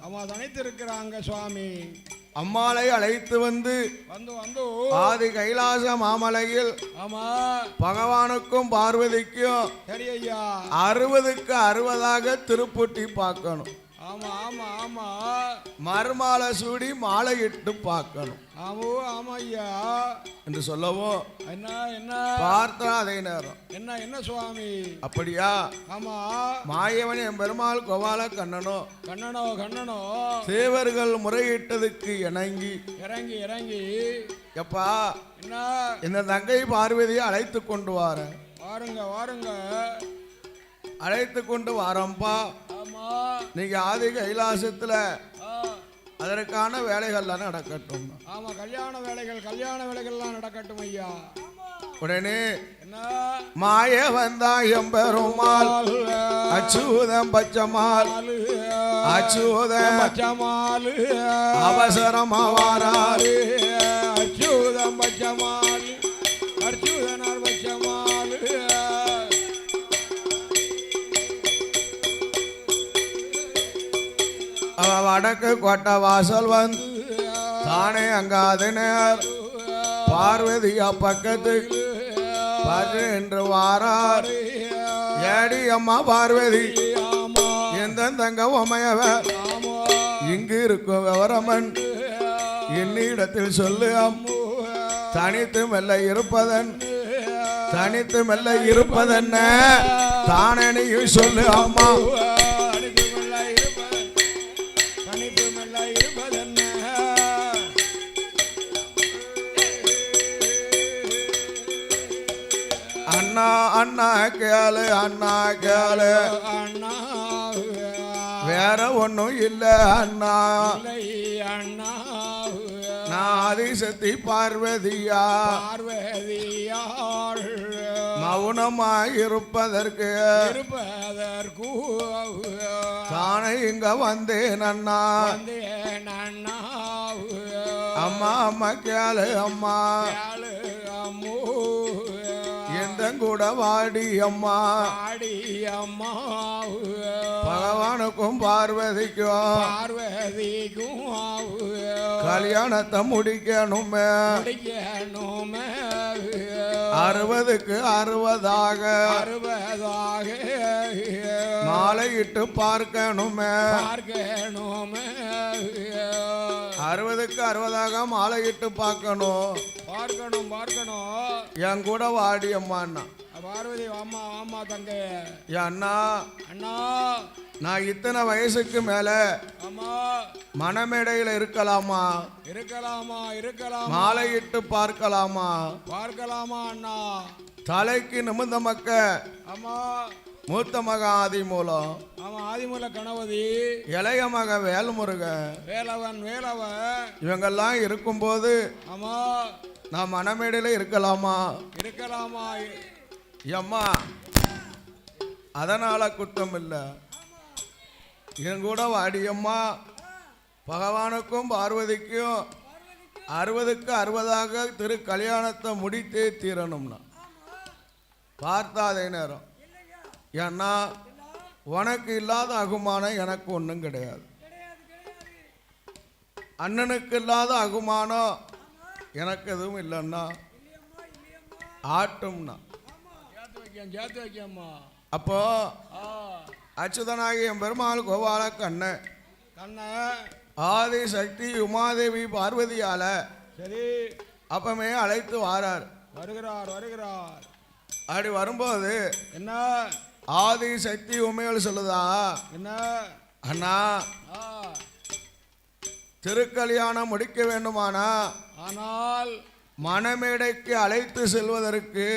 Speaker 2: ஆமா தனித்து இருக்கிறாங்க சுவாமி
Speaker 1: அம்மாளை அழைத்து வந்து
Speaker 2: வந்து வந்து
Speaker 1: ஆதி கைலாச மாமலையில்
Speaker 2: ஆமா
Speaker 1: பகவானுக்கும் பார்வதிக்கும்
Speaker 2: சரி ஐயா
Speaker 1: 60க்கு 60ஆக திருப்புட்டி பார்க்கணும்.
Speaker 2: ஆமா ஆமா ஆமா
Speaker 1: மறுமாலை சூடி மாலையிட்டு பார்க்கணும்
Speaker 2: ஆமோ ஆமா ஐயா
Speaker 1: என்று சொல்லவும்
Speaker 2: என்ன என்ன
Speaker 1: பார்த்தா அதே நேரம்
Speaker 2: என்ன என்ன சுவாமி
Speaker 1: அப்படியா
Speaker 2: ஆமா
Speaker 1: மாயவன் என் பெருமாள் கோபால கண்ணனோ
Speaker 2: கண்ணனோ கண்ணனோ
Speaker 1: தேவர்கள் முறையிட்டதுக்கு இணங்கி
Speaker 2: இறங்கி இறங்கி
Speaker 1: எப்பா
Speaker 2: என்ன
Speaker 1: இந்த தங்கை பார்வதியை அழைத்து கொண்டு வார
Speaker 2: வாருங்க வாருங்க
Speaker 1: அழைத்து கொண்டு வாரம்பா.
Speaker 2: ஆமா
Speaker 1: நீங்க ஆதி கைலாசத்துல
Speaker 2: ஆ,
Speaker 1: அதற்கான வேலைகள்லாம் நடக்கட்டும்.
Speaker 2: ஆமா கல்யாண வேலைகள்லாம் நடக்கட்டும் ஐயா.
Speaker 1: உடனே
Speaker 2: என்ன
Speaker 1: மாய வந்தா எம்பெருமாள் அச்சூதம் பச்சமால் அச்சூதம்
Speaker 2: பச்சமாலு
Speaker 1: அவசரமா வாராரு
Speaker 2: அச்சூதம் பச்சமாலு அச்சூதனார் பச்சமாலு
Speaker 1: அவ வடக்கு கோட்டை வாசல் வந்து தானே அங்காது நேர் பார்வதியா பக்கத்துக்கு என்று வாரார். ஏடி அம்மா பார்வதி
Speaker 2: ஆமா
Speaker 1: எந்த தங்க உமையவர்
Speaker 2: ஆமா
Speaker 1: இங்கு இருக்கும் விவரமன் என்னிடத்தில் சொல்லு அம்மு தனித்து மெல்ல இருப்பதன் தனித்து மெல்ல இருப்பதென்ன தானேனையும் சொல்லு அம்மா. அண்ணா அண்ணா கேளு அண்ணா கேளு
Speaker 2: அண்ணா
Speaker 1: வேற ஒண்ணும் இல்ல அண்ணா
Speaker 2: அண்ணா
Speaker 1: நான் ஆதிசக்தி பார்வதியா
Speaker 2: பார்வதியாள்
Speaker 1: மௌனமாய் இருப்பதற்கு
Speaker 2: இருப்பதற்கு
Speaker 1: தானே இங்க வந்தேன் அண்ணா.
Speaker 2: வந்தேன் அண்ணா
Speaker 1: அம்மா அம்மா கேளு அம்மா
Speaker 2: கேளு அம்மோ
Speaker 1: எந்த கூட வாடி அம்மா
Speaker 2: ஆடி அம்மா
Speaker 1: பகவானுக்கும் பார்வதிக்கும்
Speaker 2: பார்வதிக்கும்
Speaker 1: கல்யாணத்தை முடிக்கணுமே
Speaker 2: முடிக்கணுமே
Speaker 1: 60க்கு 60ஆக
Speaker 2: 60ஆக
Speaker 1: மாலையிட்டு பார்க்கணுமே
Speaker 2: பார்க்கணுமே
Speaker 1: 60க்கு 60ஆக மாலையிட்டு பார்க்கணும்.
Speaker 2: பார்க்கணும் பார்க்கணும்
Speaker 1: என் கூட வாடி அம்மாண்ணா.
Speaker 2: பார்வதி ஆமா ஆமா தங்க
Speaker 1: என் அண்ணா
Speaker 2: அண்ணா
Speaker 1: நான் இத்தனை வயசுக்கு மேல
Speaker 2: ஆமா
Speaker 1: மணமேடையில இருக்கலாமா
Speaker 2: இருக்கலாமா இருக்கலாம்
Speaker 1: மாலையிட்டு பார்க்கலாமா
Speaker 2: பார்க்கலாமா அண்ணா
Speaker 1: தலைக்கு நிமிந்த மக்க
Speaker 2: ஆமா
Speaker 1: மூத்த மக ஆதி மூலம்
Speaker 2: ஆமா ஆதிமூல கணபதி
Speaker 1: இளைய மக வேல்முருக
Speaker 2: வேலவன்
Speaker 1: இவங்கெல்லாம் இருக்கும்போது
Speaker 2: ஆமா
Speaker 1: நான் மணமேடையில இருக்கலாமா
Speaker 2: இருக்கலாமா
Speaker 1: அம்மா அதனால குற்றம் இல்லை. என் கூட வாடியம்மா பகவானுக்கும் பார்வதிக்கும் 60க்கு 60ஆக திரு கல்யாணத்தை முடித்தே தீரணும்னா பார்த்தாதே நேரம். ஏன்னா உனக்கு இல்லாத அகுமானம் எனக்கு ஒன்றும் கிடையாது. அண்ணனுக்கு இல்லாத அகுமானம் எனக்கு எதுவும் இல்லைன்னா ஆட்டும்னா
Speaker 2: சேர்த்து வைக்கம்மா.
Speaker 1: அப்போ அச்சுதனாகிய பெருமாள் கோபால கண்ணன்
Speaker 2: கண்ணன்
Speaker 1: ஆதி சக்தி உமாதேவி பார்வதியால
Speaker 2: சரி
Speaker 1: அப்பமே அழைத்து வாரார்.
Speaker 2: வருகிறார் வருகிறார்.
Speaker 1: அப்படி வரும்போது
Speaker 2: என்ன
Speaker 1: ஆதி சக்தி உமைகள் சொல்லுதா
Speaker 2: என்ன
Speaker 1: அண்ணா திருக்கல்யாணம் முடிக்க வேண்டுமானா
Speaker 2: ஆனால்
Speaker 1: மணமேடைக்கு அழைத்து செல்வதற்கு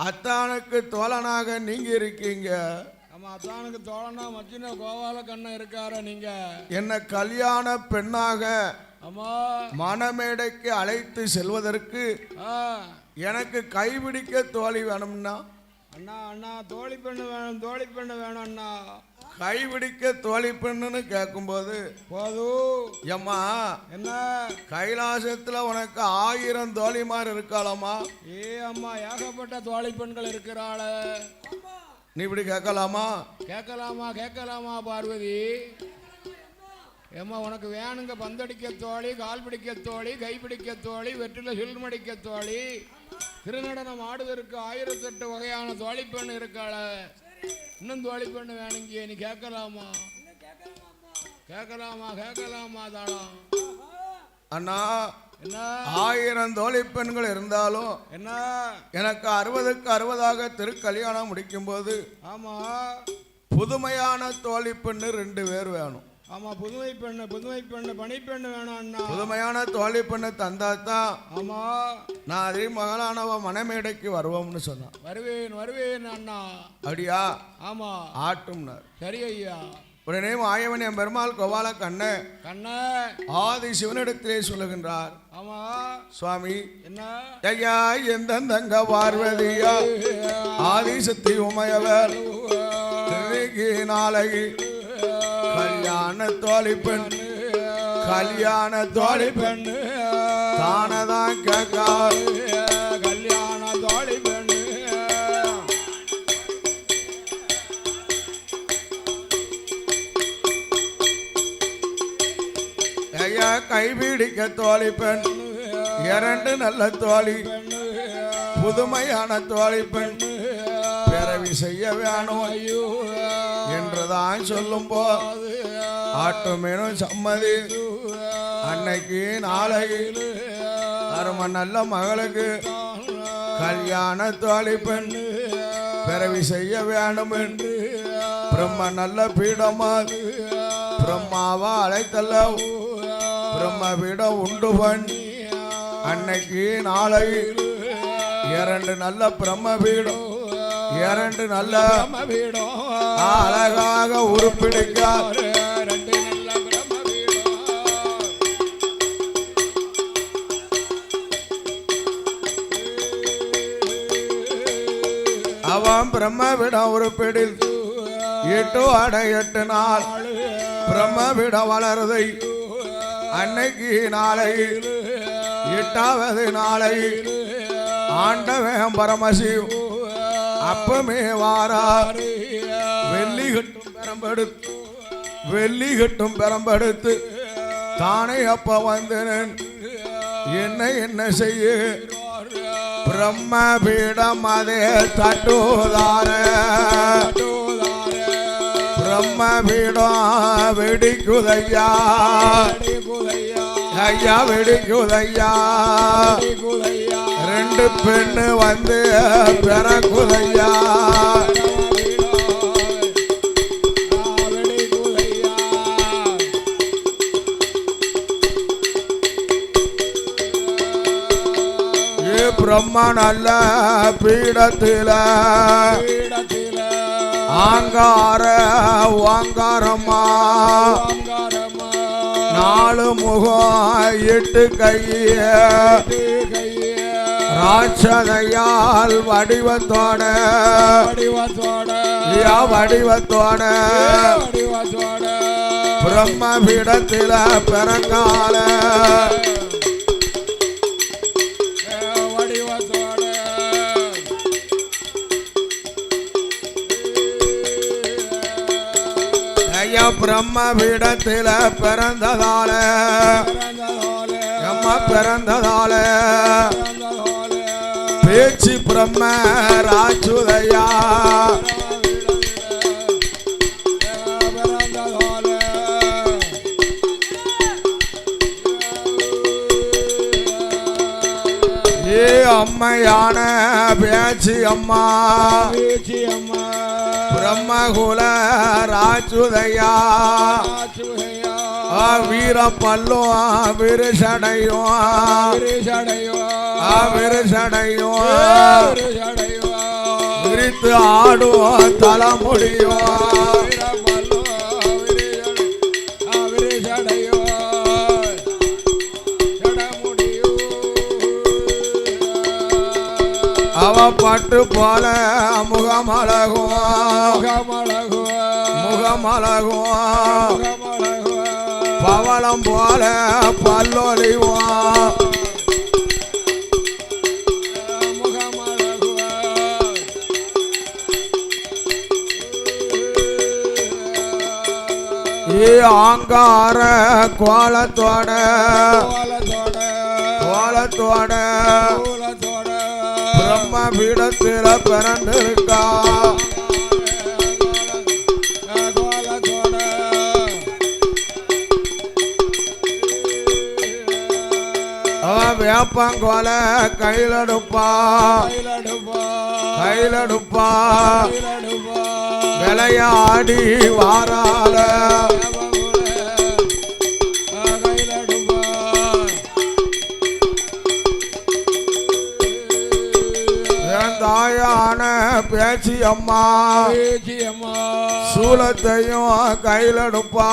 Speaker 1: அத்தானுக்கு தோழனாக நீங்க இருக்கீங்க.
Speaker 2: ஆமா அத்தானுக்கு தோழனா மச்சின கோபால கண்ணன் இருக்கார நீங்க
Speaker 1: என்ன கல்யாண பெண்ணாக
Speaker 2: ஆமா
Speaker 1: மணமேடைக்கு அழைத்து செல்வதற்கு எனக்கு கைபிடிக்க தோழி வேணும்னா
Speaker 2: அண்ணா அண்ணா தோழி பெண்ணு வேணும் அண்ணா.
Speaker 1: கைபிடிக்க தோழி பெண்ணுன்னு கேட்கும்போது
Speaker 2: போதும்
Speaker 1: எம்மா
Speaker 2: என்ன
Speaker 1: கைலாசத்துல உனக்கு 1000 தோழிமார் இருக்காளாமா?
Speaker 2: ஏ அம்மா ஏகப்பட்ட தோழி பெண்கள் இருக்கிறாள.
Speaker 1: நீ இப்படி கேட்கலாமா?
Speaker 2: கேட்கலாமா கேட்கலாமா பார்வதி ஏம்மா உனக்கு வேணுங்க பந்தடிக்க தோழி, கால் பிடிக்க தோழி, கை பிடிக்க தோழி, வெற்றில சில்மடிக்க தோழி, திருநடனம் ஆடுவதற்கு 1008 வகையான தோழி பெண் இருக்காள. இன்னும் தோழி பெண்ணு வேணுங்க, நீ கேட்கலாமா? கேட்கலாமா? கேட்கலாமா தாளம்?
Speaker 1: அண்ணா
Speaker 2: என்ன
Speaker 1: 1000 தோழி பெண்கள் இருந்தாலும்
Speaker 2: என்ன
Speaker 1: எனக்கு 60க்கு 60ஆக திருக்கல்யாணம் முடிக்கும் போது
Speaker 2: ஆமா
Speaker 1: புதுமையான தோழி பெண்ணு 2 பேர் வேணும்.
Speaker 2: ஆமா புதுமை பெண்ணு பணிப்பெண்ணு வேணும் அண்ணா.
Speaker 1: புதுமையான தோழி பெண்ணு தந்தாத்தான்
Speaker 2: ஆமா
Speaker 1: நான் அதே மகளானவ மணமேடைக்கு வருவோம்னு சொன்னான்.
Speaker 2: வருவேன் அண்ணா.
Speaker 1: அப்படியா?
Speaker 2: ஆமா
Speaker 1: ஆட்டும்னார்.
Speaker 2: சரி ஐயா.
Speaker 1: உடனே மாயவன் என் பெருமாள் கோபால கண்ண ஆதி சிவனிடத்திலே சொல்லுகின்றார்.
Speaker 2: ஆமா
Speaker 1: சுவாமி
Speaker 2: என்ன
Speaker 1: ஐயா எந்த தங்க பார்வதியா ஆதி சக்தி உமையவர் நாளை கல்யாண தோழி பெண் தானதான் கேட்கார்
Speaker 2: கல்யாண தோழி பெண்ணு
Speaker 1: ஐயா கைபிடிக்க தோழி பெண் 2 நல்ல தோழி புதுமையான தோழி பெண் பிறவி செய்ய வேணும் என்றுதான் சொல்லும் போது ஆட்டுமேனும் சம்மதி. அன்னைக்கு நாளையில் அரும நல்ல மகளுக்கு கல்யாண தோழி பெண் பிறவி செய்ய வேண்டும் என்று பிரம்ம நல்ல பீடமா பிரம்மாவா அழைத்தல்ல பிரம்ம பீடம் உண்டு பண்ணி அன்னைக்கு நாளையில் 2 நல்ல பிரம்ம பீடம் 2 நல்ல
Speaker 2: வீடம்
Speaker 1: அழகாக உருப்பிடிக்க
Speaker 2: 2 நல்ல பிரம்ம வீடம்.
Speaker 1: அவன் பிரம்மவிடம் உருப்பிடில் 8 அட 8 நாள் பிரம்மவிடம் வளருதை. அன்னைக்கு நாளையில் 8வது நாளையில் ஆண்டவன் பரமசிவ் அப்பமே வாரார் வெள்ளி கட்டும் பெரம்பெடுத்து தானே அப்ப வந்தனன் என்ன செய்ய பிரம்ம பீடம் அதே தட்டுதார பிரம்ம பீடம் வெடிக்குதையா ஐயா வெடிக்குதையா 2 பெண்ணு வந்து பிறக்குதையா. பிரம்ம நல்ல பீடத்தில ஆங்கார வாங்காரம்மா 4 முகம் 8 கைய ராட்சதையால் வடிவத்தோட பிரம்ம பீடத்தில பிறங்கால ஐயா பிரம்ம பீடத்தில பிறந்ததால பேச்சு பிரம்ம ராச்சுதையா ஏ அம்மையான பேச்சு அம்மா பிரம்மகுல ராச்சுதையா வீர பல்லும் விரிசடையும் விரித்து ஆடும் தலைமுடியும் அவ பட்டு போல முகமழகும் பவளம் போல பல்லொலிவான் ஏ ஆங்கார கோலத்தோட கோலத்தோட பிரம்ம பீடத்தில பிறந்திருக்கா வேப்பங்கோல கையிலடுப்பா கையிலடுப்பா விளையாடி வாரால தாயான பேச்சி அம்மா சூலத்தையும் கையிலடுப்பா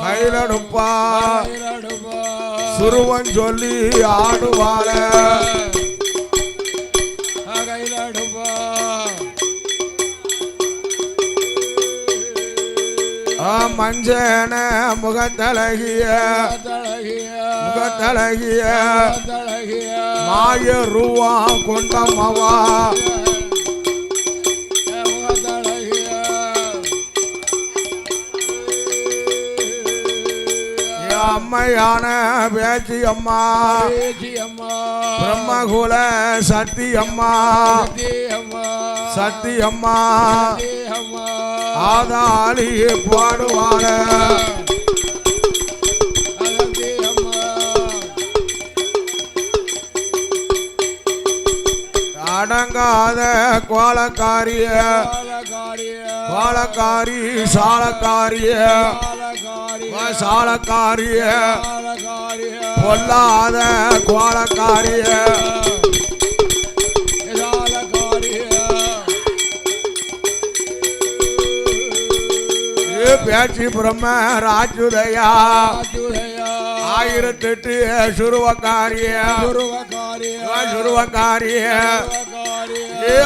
Speaker 1: கையிலடுப்பா சுருவன் சொல்லி ஆடுவாள மஞ்சன முகத்தழகிய முகத்தழகிய மாய ரூவா கொண்டமவா அம்மையான பேச்சி அம்மா பிரம்மகுல சக்தி அம்மா சக்தி அம்மா ஆதாளி பாடுவாள அடங்காத கோலக்காரிய கோலக்காரி சாலக்காரிய சாலக்காரிய பொல்லாத கோலக்காரிய பேச்சி பிரம்ம ராஜுதயா 1008 சுருவக்காரிய சுருவக்காரிய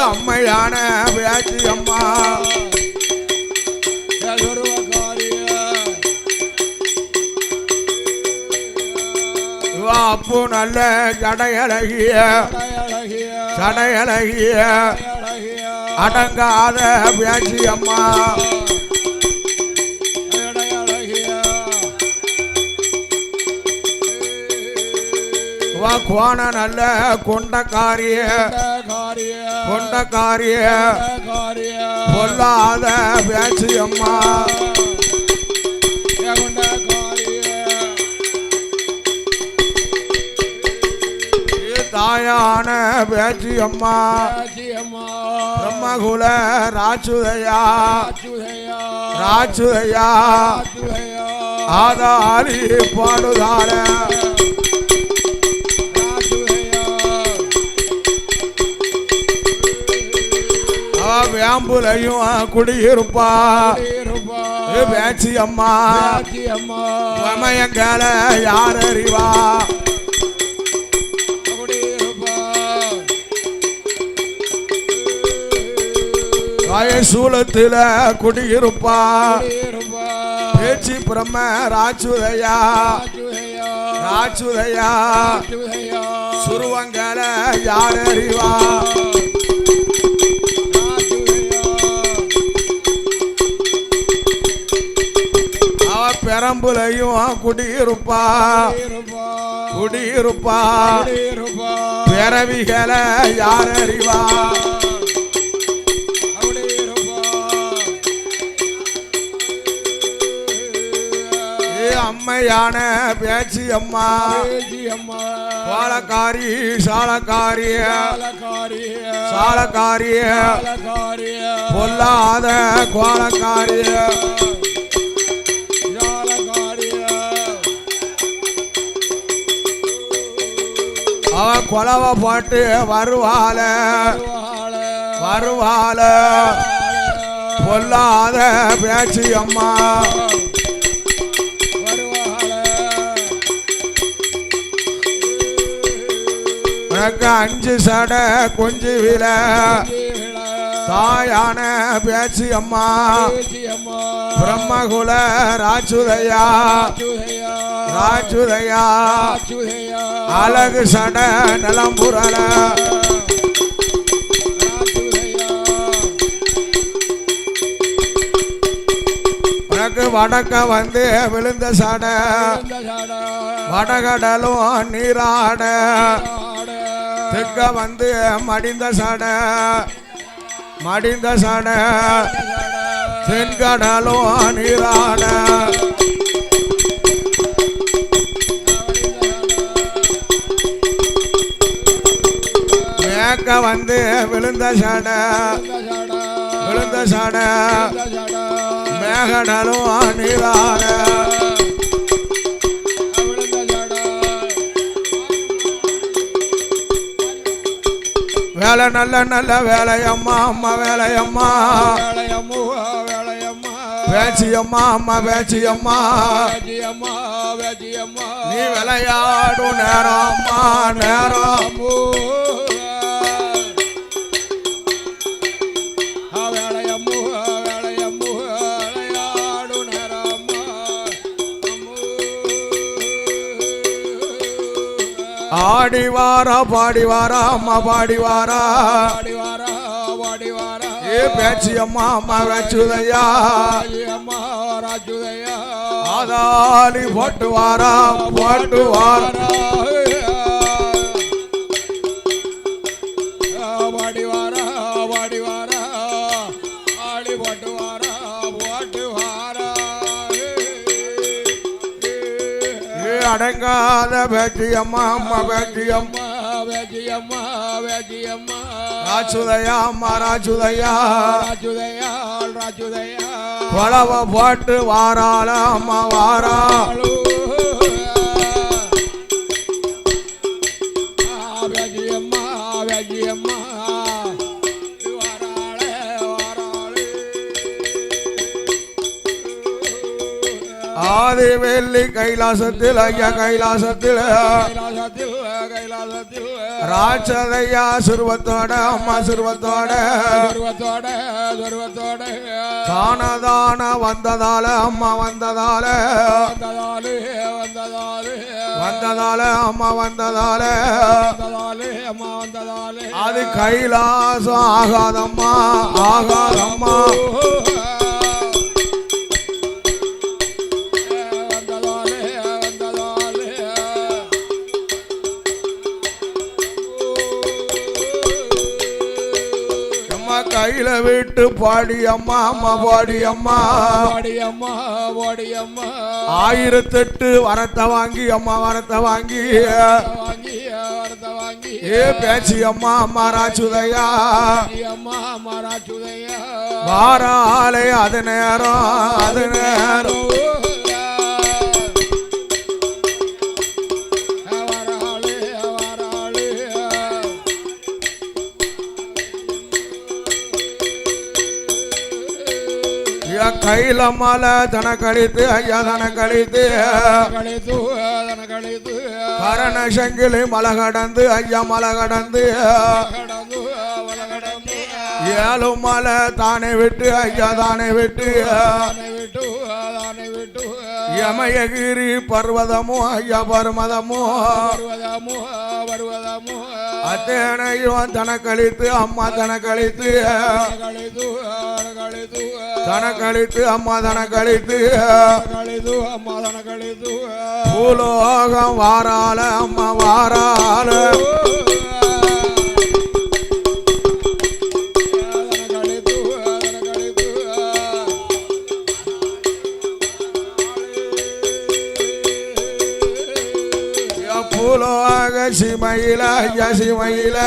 Speaker 1: அம்மையான பேச்சி அம்மா அப்பு நல்ல ஜடையழகிய ஜடையழகிய அடங்காத பேச்சி அம்மா கோண நல்ல கொண்டக்காரிய கொண்டக்காரிய பொல்லாத பேச்சி அம்மா தாயான பேச்சி அம்மா பிரம்மகுல ராச்சுதயா ராச்சுதயா ஆதாரி பாடுதார வேம்புலையும் குடியிருப்பா பேச்சி அம்மா மயங்கல யார் அறிவா சூலத்தில குடியிருப்பா பேச்சி பிரம்ம ராச்சுதயா ராச்சுதயா சுருவங்கல யார் அறிவா பெரம்புலையும் குடியிருப்பா குடியிருப்பா பிறவிகளை யார் அறிவா அம்மையான பேச்சி அம்மா கோலக்காரி சாலக்காரிய சாலக்காரிய பொல்லாத கோலக்காரிய அவ கொலவ போட்டு வருவாள வருவாள பொல்லாத பேச்சி அம்மா உனக்கு 5 சடை கொஞ்சி வில தாயான பேச்சி அம்மா பிரம்மகுல ராச்சுதயா ராச்சுதயா அழகு சட நிலம்புரல எனக்கு வடக்க வந்து விழுந்த சட வடகடலும் நீராட தெற்க வந்து மடிந்த சட தென்கடலும் நீராட மேற்க வந்து விழுந்த சட மேகடலும் நீராட வேலை நல்ல வேலையம்மா அம்மா வேலையம்மா பேச்சியம்மா அம்மா பேச்சியம்மா நீ விளையாடும் நேரம் அம்மா நேரம் ஆடி வாரா பாடி வாரா அம்மா பாடி வாரா ஏ பேச்சி அம்மா அம்மா வச்சுதையா ஆதாலி போட்டு வாரா அடங்காத பேச்சியம்மா அம்மா பேச்சியம்மா ராஜுதையா அம்மா ராஜுதையா கொலவ போட்டு வாராள அம்மா வாரா ஆதி வெள்ளி கைலாசத்தில் ஐயா கைலாசத்தில் ராட்சதையா சிறுவத்தோட அம்மா சிறுவத்தோட தானதான வந்ததால அம்மா வந்ததால அம்மா வந்ததால அது கைலாசம் ஆகாதம்மா கையில விட்டு பாடி அம்மா அம்மா பாடி அம்மா 1008 வரத்தை வாங்கி அம்மா வரத்தை வாங்கி ஏ பேச்சி அம்மா அம்மா ராஜுதையா வாராலே அது நேரம் கையில மலை தன கழித்து ஐயா தன கழித்து கரண சங்கிலி மலை கடந்து ஐயா மலை கடந்து ஏழு மலை தானே விட்டு ஐயா தானே விட்டு யமயகிரி பர்வதமும் ஐயா பர்வதமும் அத்தனையும் தன கழித்து அம்மா தன கழித்து அம்மா தன கழித்து பூலோகம் வாரால அம்மா வாரால பூலோக சிமையில ஐயா சிமையில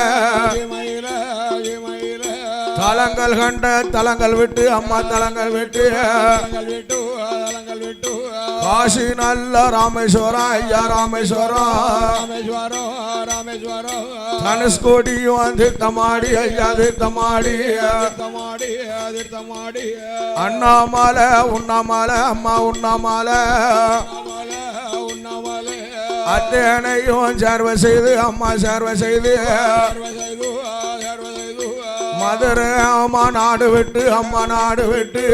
Speaker 1: தலங்கள் கண்ட தலங்கள் விட்டு அம்மா தலங்கள் விட்டு காசி நல்ல ராமேஸ்வரம் ஐயா ராமேஸ்வரம் தனுஷ்கோடியும் தீர்த்தமாடி ஐயா தீர்த்தமாடி அண்ணாமலை உண்ணாமலை அம்மா உண்ணாமலை அத்தனையும் சேர்வை செய்து அம்மா சேர்வை செய்து மதுரை அம்மா நாடு விட்டு அம்மா நாடு விட்டு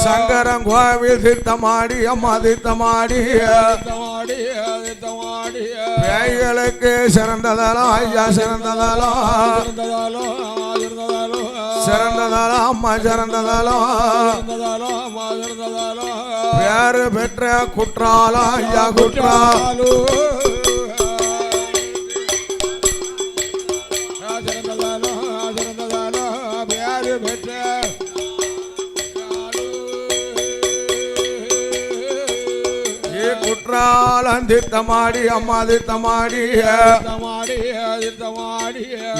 Speaker 1: சங்கரம் கோவில் தீர்த்தமாடி அம்மா தீர்த்தமாடி பேய்களுக்கு சிறந்ததாலும் ஐயா சிறந்ததாலும் சிறந்ததாலும் அம்மா சிறந்ததாலும்
Speaker 2: அம்மா சிறந்ததாலும்
Speaker 1: பேரு பெற்ற குற்றாலம் ஐயா குற்றாலும்
Speaker 2: சிறந்ததாலும் பேரு பெற்ற
Speaker 1: குற்றாலம் திட்டமாடி அம்மா திட்டமாடி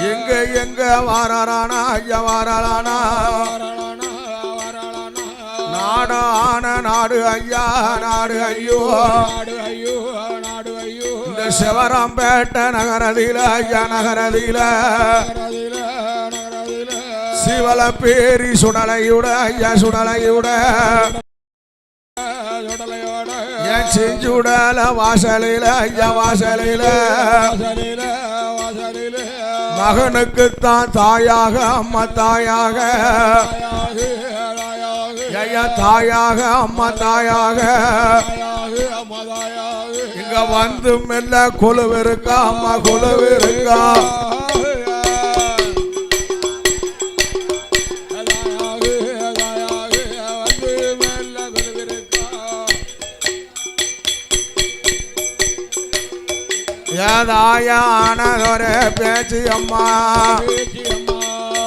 Speaker 1: எங்க எங்க வாரானா ஐயா வாரானா நாடான நாடு ஐயா நாடு ஐயோ இந்த சிவராம்பேட்டை நகரதில ஐயா நகரதில சிவல பேரி சுடலையுட ஐயா சுடலையுட என் செஞ்சுடல வாசலில ஐயா வாசலில மகனுக்குத்தான் தாயாக அம்மா தாயாக ஐயா தாயாக அம்மா தாயாக இங்க வந்து மெல்ல கொலுவிருக்கா அம்மா கொலுவிருக்கா ஏதாயானதொரு பேச்சு அம்மா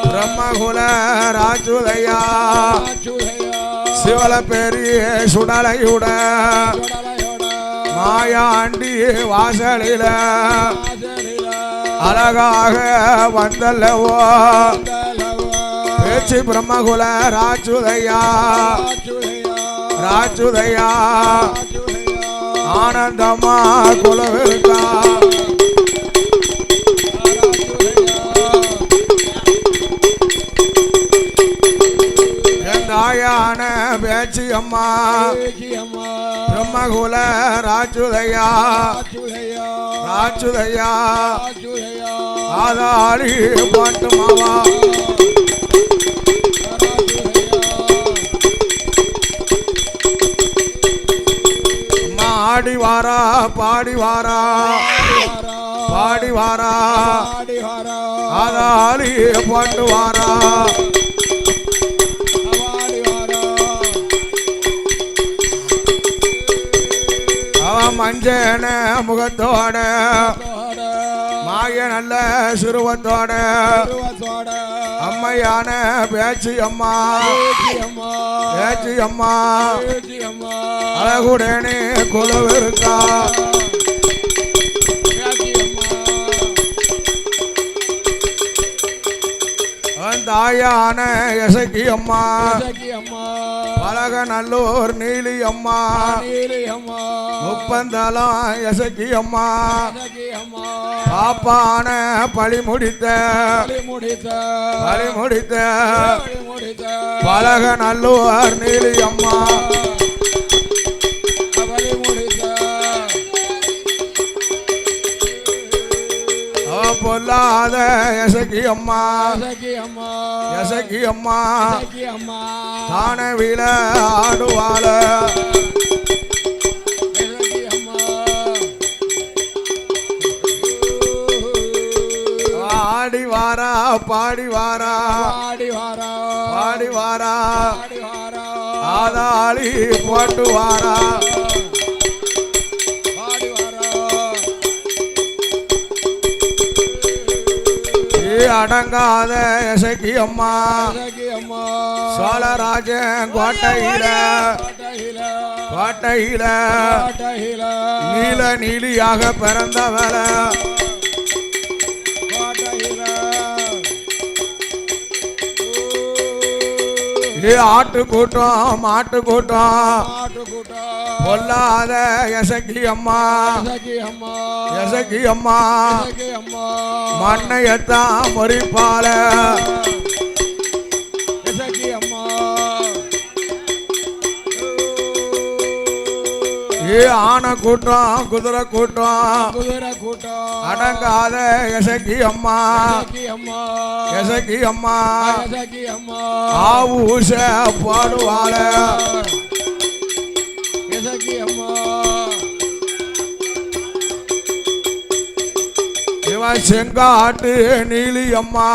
Speaker 1: பிரம்மகுல ராஜுதையா சிவல பெரிய சுடலையுட மாயாண்டி வாசலில அழகாக வந்தல்லவோ பேச்சு பிரம்மகுல ராஜுதையா ராஜுதையா ஆனந்தமா குலவிருக்கா தாயான பேச்சு அம்மா பிரம்மகுல ராஜுதையா ராஜுதையா ஆதாரி பாட்டு மாவா ஆடி வாரா பாடி வாரா பாடி வாரா ஆதாரி பாட்டு வாரா மஞ்சன முகத்தோட மாய நல்ல சிறுவத்தோட அம்மையான பேச்சு அம்மா பேச்சு அம்மா அழகுடனே குலவிருக்கா தாயான எசக்கி அம்மா பலக நல்லூர் நீலி அம்மா முப்பந்தலம் எசக்கி அம்மா பாப்பான பழி முடித்த பலக நல்லூர் நீலி அம்மா பொல்லாத எசக்கி அம்மா எசக்கி அம்மா தானவில ஆடுவாள ஆடி வாரா பாடி வாரா பாடி வாரா ஆதாளி போட்டு வாரா அடங்காத எசக்கி அம்மா சோழராஜன் கோட்டையில நீல நீலியாக பிறந்தவள ஆட்டு கூட்டம் மாட்டு கூட்டம் பொல்லாத எசக்கி அம்மா எசக்கி அம்மா மண்ணையத்தான் முறிப்பால ஆன கூட்டம் குதிரை கூட்டம் அடங்காத எசக்கி அம்மா எசக்கி அம்மா ஆவு ஊச பாடுவாள இவன் செங்காட்டு நீலி அம்மா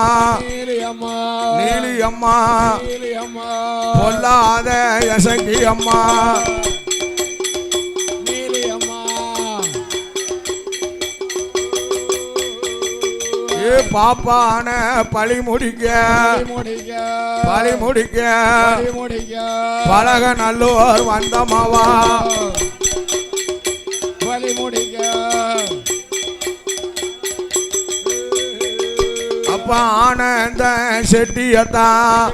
Speaker 1: நீலி அம்மா பொல்லாத யசகி அம்மா ஏ பாப்பான பழி முடிக்க பழக நல்லோர் வந்தமாவா அப்பா ஆனந்த செட்டியத்தான்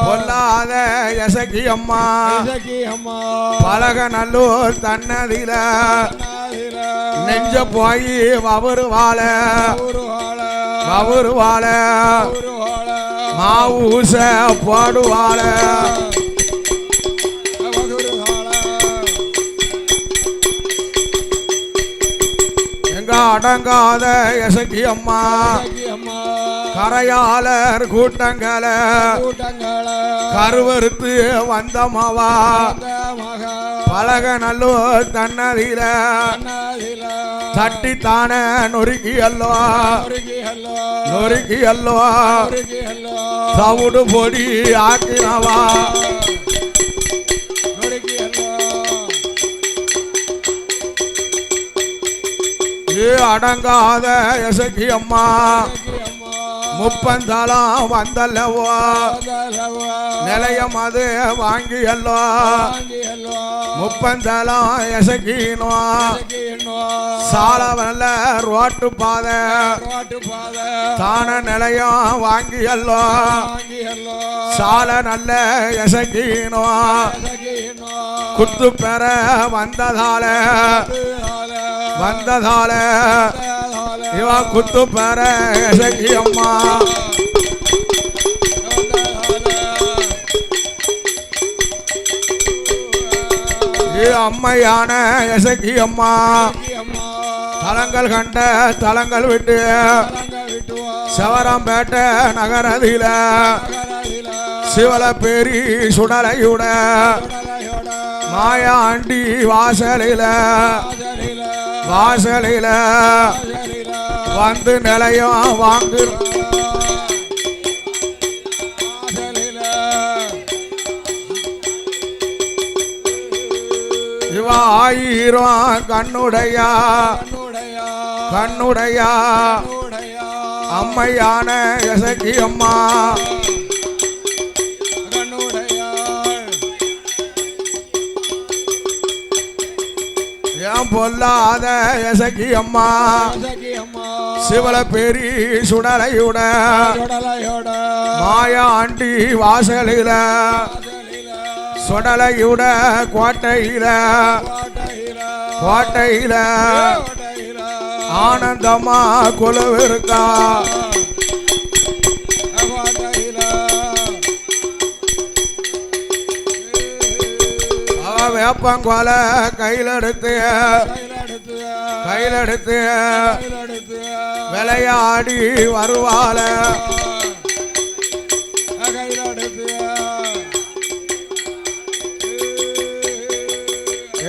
Speaker 1: பொல்லாத யசகி அம்மா பழக நல்லூர் தன்னதில நெஞ்ச போய் வவுருவாள மாவூச போடுவாள எங்க அடங்காத யசகி அம்மா கரையாளர் கூட்டங்களை கருவறுத்து வந்தமாவா பழக நல்லூர் தன்னதில தட்டித்தான நொறுக்கி அல்லோ தவுடு பொடி ஆக்கினவா ஏ அடங்காத யசகி அம்மா முப்பந்தலம் வந்தல்லவோ நிலையம் அது வாங்கியல்லோ முப்பந்தலம் யசகினோ சாலவல்ல ரோட்டு பாதை தான நிலையம் வாங்கியல்லோ சால நல்ல யசகினோ குத்து பெற வந்ததால இவ குத்து பெற யசகி அம்மா அம்மையான யசகி அம்மா தலங்கள் கண்ட தலங்கள் விட்டு செவரம்பேட்டை நகரதில சிவல பேரி சுடலையுட மாயாண்டி வாசலில வந்து நிலையம் வாங்கு இவ 1000 கண்ணுடையா அம்மையான யசகி அம்மா ஏன் பொல்லாத யசகி அம்மா சிவல பெரி சுடலையுட மாயாண்டி வாசலில சுடலையுட கோட்டையில ஆனந்தமா கொலுவிருக்கா வேப்பங்கொல கையிலெடுத்து விளையாடி வருவாள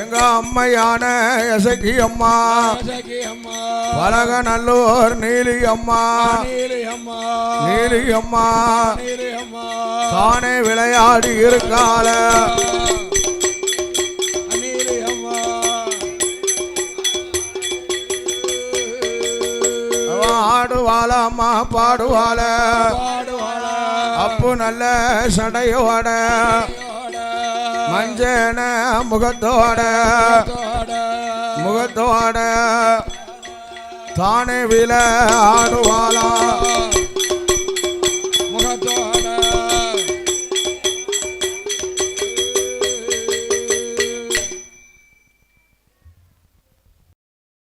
Speaker 1: எங்க அம்மையான யசகி அம்மா பழக நல்லூர் நீலி அம்மா தானே விளையாடி இருக்காள ஆடுவாள அம்மா பாடுவாள அப்பு நல்ல சடையோட மஞ்சன முகத்தோட தானே வில ஆடுவாளா